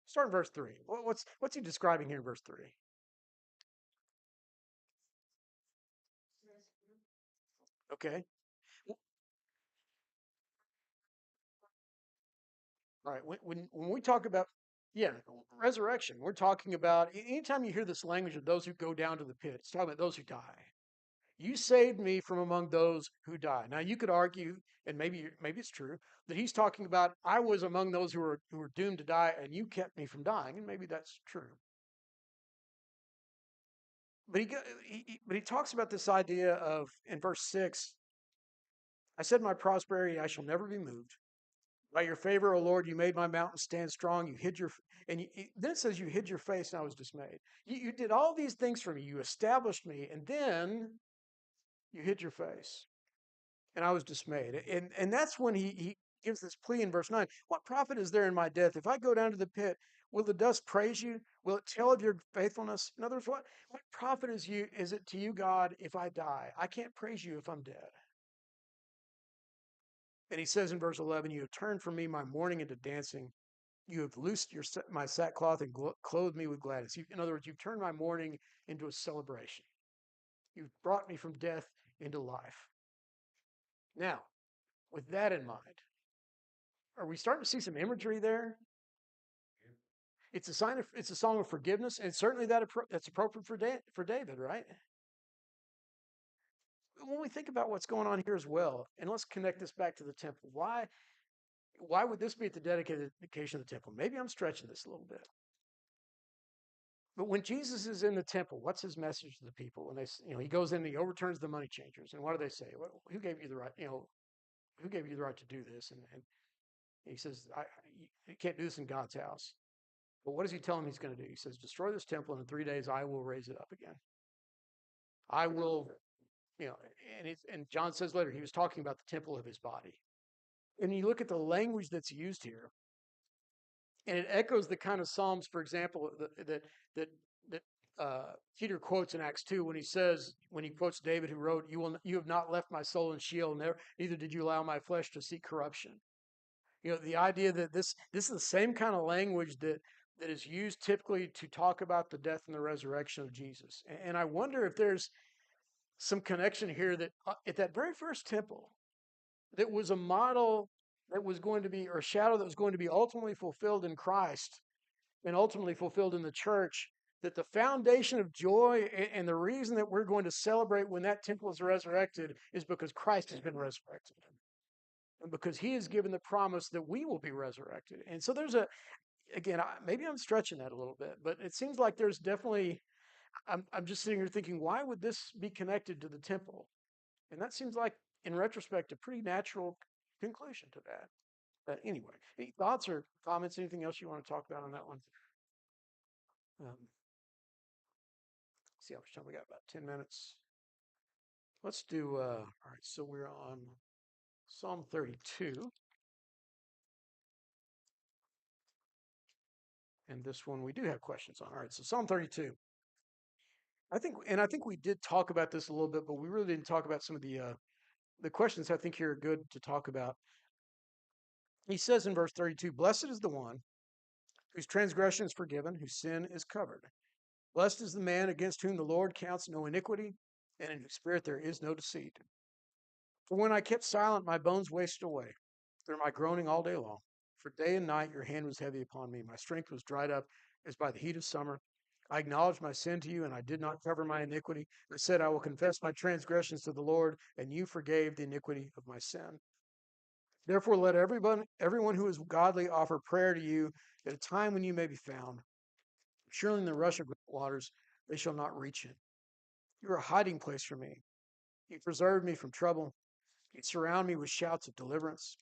Start in verse 3. What's he describing here in verse 3? Okay. Right. When we talk about, yeah, resurrection, we're talking about anytime you hear this language of those who go down to the pit, it's talking about those who die. You saved me from among those who die. Now you could argue, and maybe it's true, that he's talking about I was among those who were doomed to die, and you kept me from dying, and maybe that's true. But he talks about this idea of in verse 6, I said, my prosperity, I shall never be moved. By your favor, O Lord, you made my mountain stand strong. You hid your, and then it says you hid your face, and I was dismayed. You did all these things for me. You established me, and then you hid your face, and I was dismayed. And that's when he gives this plea in verse 9. What profit is there in my death? If I go down to the pit, will the dust praise you? Will it tell of your faithfulness? In other words, what profit is it to you, God, if I die? I can't praise you if I'm dead. And he says in verse 11, you have turned from me my mourning into dancing. You have loosed my sackcloth and clothed me with gladness. In other words, you've turned my mourning into a celebration. You've brought me from death into life. Now, with that in mind, are we starting to see some imagery there? It's a song of forgiveness, and certainly that's appropriate for David, right? When we think about what's going on here as well, and let's connect this back to the temple. Why would this be at the dedication of the temple? Maybe I'm stretching this a little bit. But when Jesus is in the temple, what's his message to the people? When he goes in and he overturns the money changers, and what do they say? Who gave you the right? Who gave you the right to do this? And he says, you can't do this in God's house. But what does he tell him he's going to do? He says, destroy this temple, and in 3 days I will raise it up again. I will, and John says later he was talking about the temple of his body. And you look at the language that's used here, and it echoes the kind of Psalms, for example, that Peter quotes in Acts 2 when he quotes David, who wrote, "You have not left my soul in Sheol, neither did you allow my flesh to see corruption." The idea that this is the same kind of language that is used typically to talk about the death and the resurrection of Jesus. And I wonder if there's some connection here that at that very first temple, that was a model that was going to be, or a shadow that was going to be ultimately fulfilled in Christ and ultimately fulfilled in the church, that the foundation of joy and the reason that we're going to celebrate when that temple is resurrected is because Christ has been resurrected. And because he has given the promise that we will be resurrected. And so again, maybe I'm stretching that a little bit, but it seems like there's definitely, I'm just sitting here thinking, why would this be connected to the temple? And that seems like, in retrospect, a pretty natural conclusion to that. But anyway, any thoughts or comments, anything else you want to talk about on that one? See how much time we got, about 10 minutes. Let's do, all right, so we're on Psalm 32. And this one we do have questions on. All right, so Psalm 32. I think we did talk about this a little bit, but we really didn't talk about some of the questions I think here are good to talk about. He says in verse 32, "Blessed is the one whose transgression is forgiven, whose sin is covered. Blessed is the man against whom the Lord counts no iniquity, and in whose spirit there is no deceit. For when I kept silent, my bones wasted away through my groaning all day long. For day and night your hand was heavy upon me. My strength was dried up as by the heat of summer. I acknowledged my sin to you, and I did not cover my iniquity. I said, I will confess my transgressions to the Lord, and you forgave the iniquity of my sin. Therefore, let everyone who is godly offer prayer to you at a time when you may be found. Surely in the rush of waters they shall not reach it. You are a hiding place for me. You preserve me from trouble. You surround me with shouts of deliverance.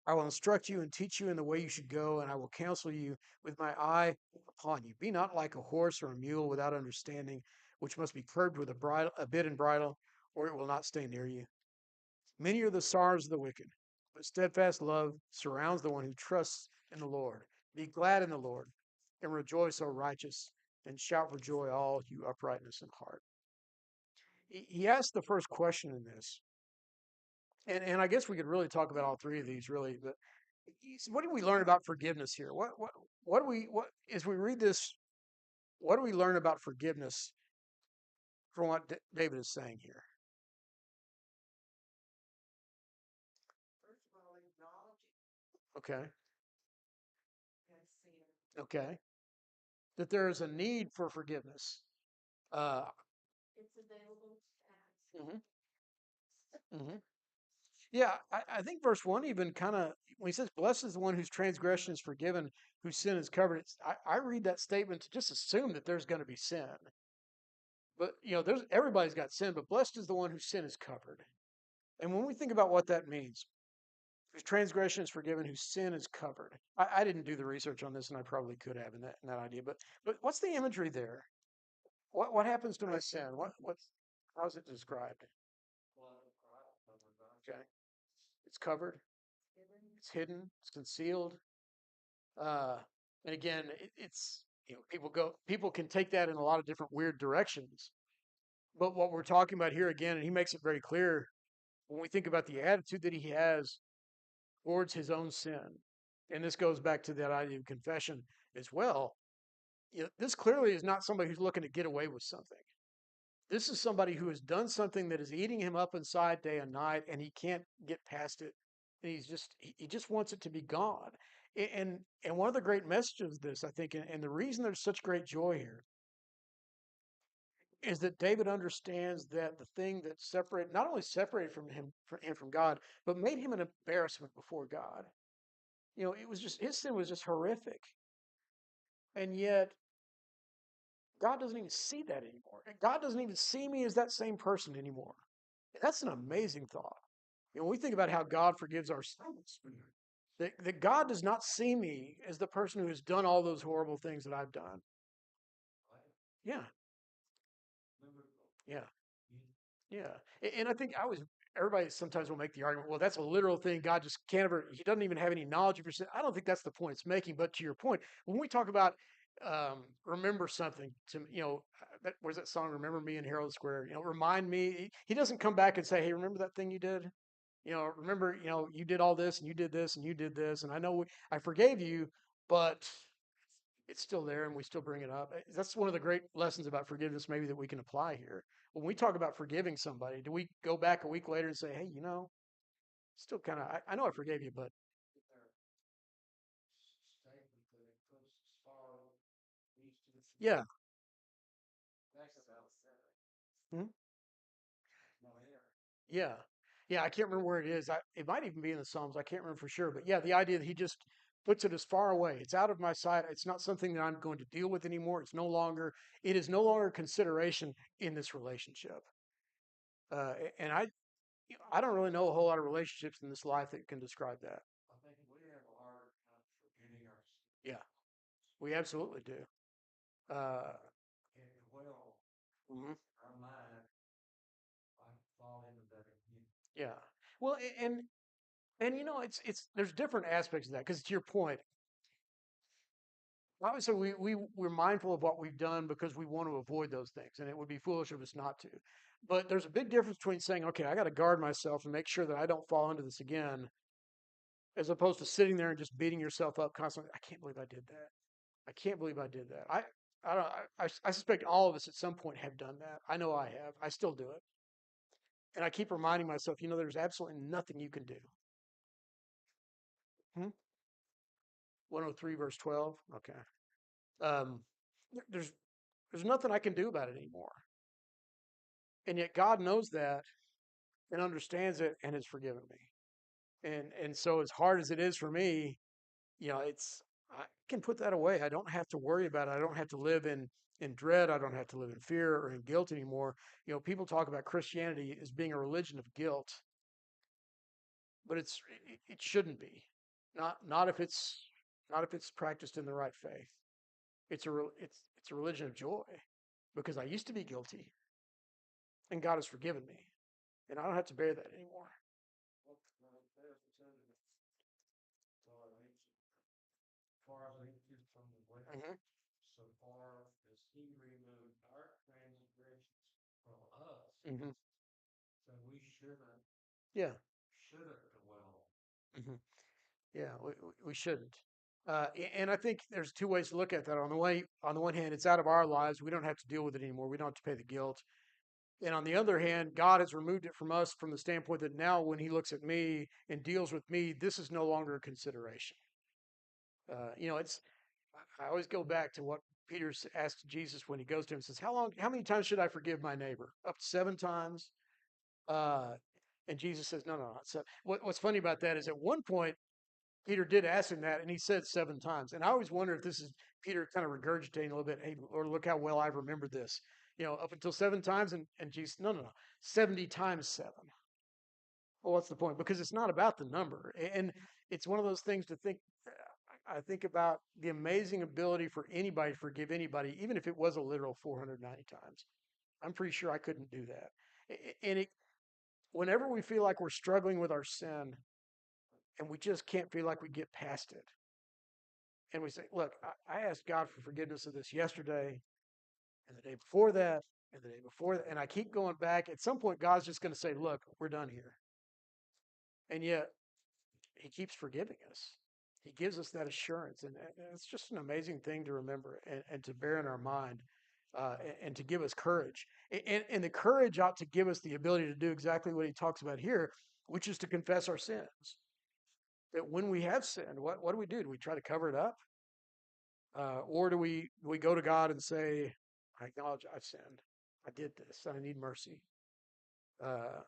I will instruct you and teach you in the way you should go, and I will counsel you with my eye upon you. Be not like a horse or a mule without understanding, which must be curbed with a bit and bridle, or it will not stay near you. Many are the sorrows of the wicked, but steadfast love surrounds the one who trusts in the Lord. Be glad in the Lord, and rejoice, O righteous, and shout for joy, all you uprightness in heart." He asked the first question in this, and I guess we could really talk about all three of these, really. But what do we learn about forgiveness here? What do we as we read this? What do we learn about forgiveness from what David is saying here? First of all, acknowledge Okay, and sin. okay, that there is a need for forgiveness. Uh, It's available to ask. mhm, mhm. Yeah, I think verse 1 even kind of, when he says, "Blessed is the one whose transgression is forgiven, whose sin is covered," I read that statement to just assume that there's going to be sin. But, everybody's got sin, but blessed is the one whose sin is covered. And when we think about what that means, whose transgression is forgiven, whose sin is covered. I didn't do the research on this, and I probably could have in that idea. But what's the imagery there? What happens to my sin? How's it described? Okay, it's covered, it's hidden, it's concealed. Uh, and again, it's people can take that in a lot of different weird directions. But what we're talking about here again, and he makes it very clear when we think about the attitude that he has towards his own sin, and this goes back to that idea of confession as well. This clearly is not somebody who's looking to get away with something. This is somebody who has done something that is eating him up inside day and night, and he can't get past it. And he just wants it to be gone. And one of the great messages of this, I think, and the reason there's such great joy here is that David understands that the thing that not only separated him from God, but made him an embarrassment before God. It was just his sin was just horrific, and yet God doesn't even see that anymore. And God doesn't even see me as that same person anymore. That's an amazing thought. When we think about how God forgives our sins, that God does not see me as the person who has done all those horrible things that I've done. Yeah, yeah. Yeah. And I think everybody sometimes will make the argument, well, that's a literal thing. God just can't he doesn't even have any knowledge of your sin. I don't think that's the point it's making. But to your point, when we talk about remember something where's that song, Remember Me in Herald Square, remind me, he doesn't come back and say, hey, remember that thing you did? Remember, you did all this and you did this and you did this. And I know I forgave you, but it's still there and we still bring it up. That's one of the great lessons about forgiveness, maybe that we can apply here. When we talk about forgiving somebody, do we go back a week later and say, hey, still kind of, I know I forgave you, but yeah. Hmm? Yeah. Yeah. I can't remember where it is. It might even be in the Psalms. I can't remember for sure. But yeah, the idea that he just puts it as far away. It's out of my sight. It's not something that I'm going to deal with anymore. It is no longer consideration in this relationship. And I don't really know a whole lot of relationships in this life that can describe that. I think we have a hard time forgetting our Yeah, we absolutely do. Uh, mhm. our mind, I fall into that again. Yeah. Well, and And it's there's different aspects of that because to your point, obviously we're mindful of what we've done because we want to avoid those things, and it would be foolish of us not to. But there's a big difference between saying, okay, I got to guard myself and make sure that I don't fall into this again, as opposed to sitting there and just beating yourself up constantly. I can't believe I did that. I can't believe I did that. I don't. I suspect all of us at some point have done that. I know I have. I still do it, and I keep reminding myself, there's absolutely nothing you can do. Hmm? 103 verse 12. Okay. Um, there's nothing I can do about it anymore, and yet God knows that and understands it and has forgiven me. And so as hard as it is for me, it's I can put that away. I don't have to worry about it. I don't have to live in dread. I don't have to live in fear or in guilt anymore. People talk about Christianity as being a religion of guilt, but it shouldn't be. Not if it's practiced in the right faith. It's a religion of joy because I used to be guilty and God has forgiven me and I don't have to bear that anymore. Far as reaches from the west, Hmm. so far as he removed our transgressions from us, Hmm. so we Yeah. shouldn't dwell. Hmm. Yeah, we shouldn't. And I think there's two ways to look at that. On the one hand, it's out of our lives. We don't have to deal with it anymore. We don't have to pay the guilt. And on the other hand, God has removed it from us from the standpoint that now when he looks at me and deals with me, this is no longer a consideration. It's I always go back to what Peter asked Jesus when he goes to him and says, how many times should I forgive my neighbor? Up to 7 times? Uh, and Jesus says, no, no, no. So what's funny about that is at one point, Peter did ask him that, and he said 7 times. And I always wonder if this is Peter kind of regurgitating a little bit. Hey, Lord, look how well I've remembered this. Up until 7 times, and Jesus, no, no, no, 70 times 7. Well, what's the point? Because it's not about the number, and it's one of those things to think. I think about the amazing ability for anybody to forgive anybody, even if it was a literal 490 times. I'm pretty sure I couldn't do that. And whenever we feel like we're struggling with our sin, and we just can't feel like we get past it, and we say, look, I asked God for forgiveness of this yesterday and the day before that and the day before that, and I keep going back. At some point, God's just going to say, look, we're done here. And yet, he keeps forgiving us. He gives us that assurance. And it's just an amazing thing to remember and to bear in our mind and to give us courage. And the courage ought to give us the ability to do exactly what he talks about here, which is to confess our sins. That when we have sinned, what do we do? Do we try to cover it up? Or do we go to God and say, I acknowledge I've sinned. I did this. I need mercy. Uh,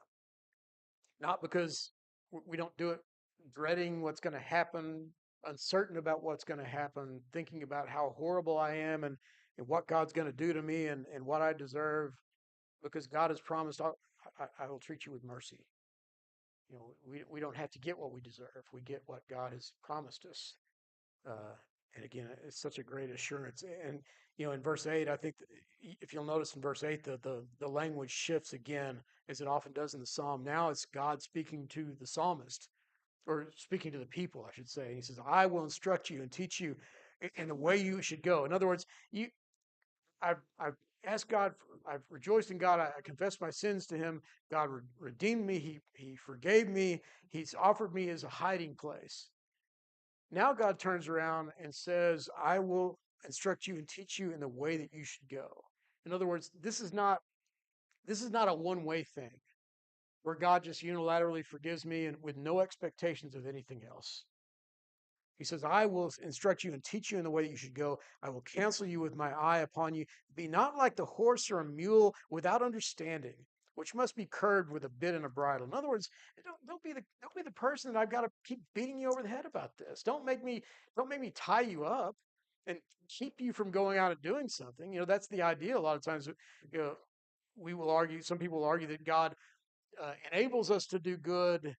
Not because we don't do it dreading what's going to happen, uncertain about what's going to happen, thinking about how horrible I am and what God's going to do to me and what I deserve, because God has promised, I will treat you with mercy. We don't have to get what we deserve. We get what God has promised us. Uh, and again, it's such a great assurance. And in verse 8, I think if you'll notice in verse 8, the language shifts again, as it often does in the psalm. Now it's God speaking to the psalmist, or speaking to the people, I should say. And he says, I will instruct you and teach you in the way you should go. In other words, I've asked God, I've rejoiced in God. I confessed my sins to him. God redeemed me. He forgave me. He's offered me as a hiding place. Now God turns around and says, I will instruct you and teach you in the way that you should go. In other words, this is not a one-way thing where God just unilaterally forgives me and with no expectations of anything else. He says, I will instruct you and teach you in the way that you should go. I will counsel you with my eye upon you. Be not like the horse or a mule without understanding, which must be curbed with a bit and a bridle. In other words, don't be the person that I've got to keep beating you over the head about this. Don't make me tie you up and keep you from going out and doing something. That's the idea. A lot of times, you know, we will argue. Some people will argue that God enables us to do good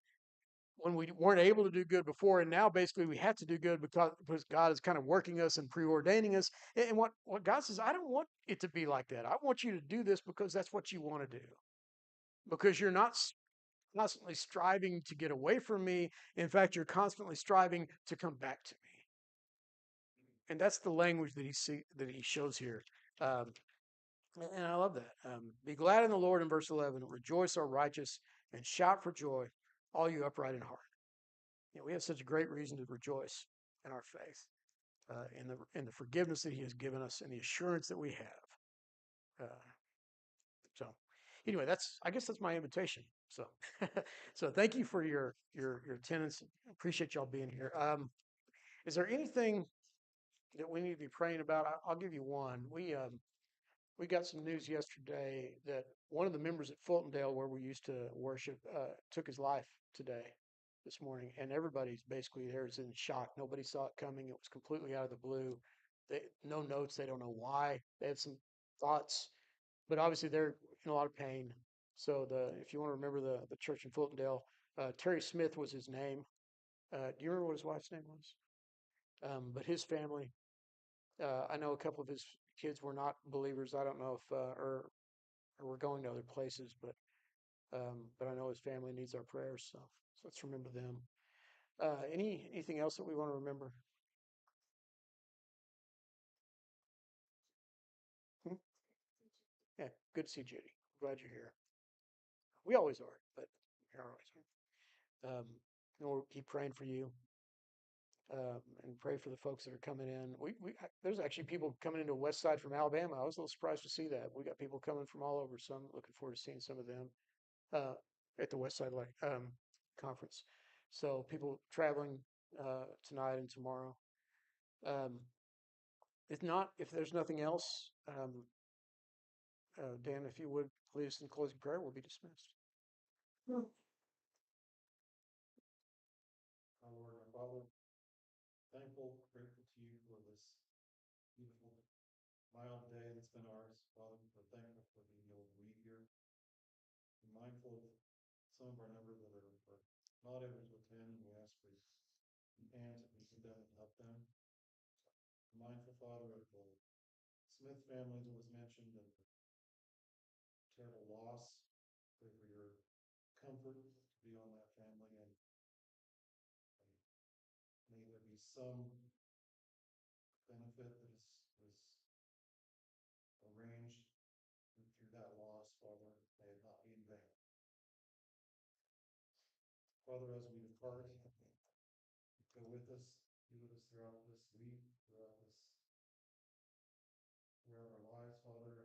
when we weren't able to do good before, and now basically we have to do good because God is kind of working us and preordaining us. And what God says, I don't want it to be like that. I want you to do this because that's what you want to do. Because constantly striving to get away from me. In fact, you're constantly striving to come back to me. And that's the language that he shows here. Um, and I love that. Be glad in the Lord in verse 11. Rejoice, O righteous, and shout for joy, all you upright in heart. We have such a great reason to rejoice in our faith, in the forgiveness that He has given us, and the assurance that we have. So, anyway, I guess that's my invitation. So, so thank you for your attendance. Appreciate y'all being here. Is there anything that we need to be praying about? I'll give you one. We got some news yesterday that one of the members at Fultondale, where we used to worship, took his life today, this morning, and everybody's basically there is in shock. Nobody saw it coming. It was completely out of the blue. No notes. They don't know why. They had some thoughts, but obviously they're in a lot of pain. So if you want to remember the church in Fultondale, Terry Smith was his name. Do you remember what his wife's name was? But his family, I know a couple of his kids were not believers. I don't know if or we're going to other places, but I know his family needs our prayers. So let's remember them. Anything else that we want to remember? Hmm? Yeah, good to see Judy. Glad you're here. We always are, but you're always here. And we'll keep praying for you, and pray for the folks that are coming in. There's actually people coming into West Side from Alabama. I was a little surprised to see that. We got people coming from all over, so I'm looking forward to seeing some of them uh, at the West Side conference. So people traveling tonight and tomorrow. Um, if there's nothing else, Dan, if you would lead us in closing prayer, we'll be dismissed. Our Lord, our Father, thankful, grateful to you for this beautiful, mild day that's been ours. Father, we're thankful for being able to meet here. We're mindful of some of our numbers that are not able to attend, and we ask for your hands to be with them and help them. We're mindful, Father, of the Smith family that was mentioned and the terrible loss. Pray for your comfort to be on that family, and may there be some benefit that is arranged through that loss, Father. May it not be in vain. Father, as we depart, go with us, be with us throughout this week, throughout our lives, Father.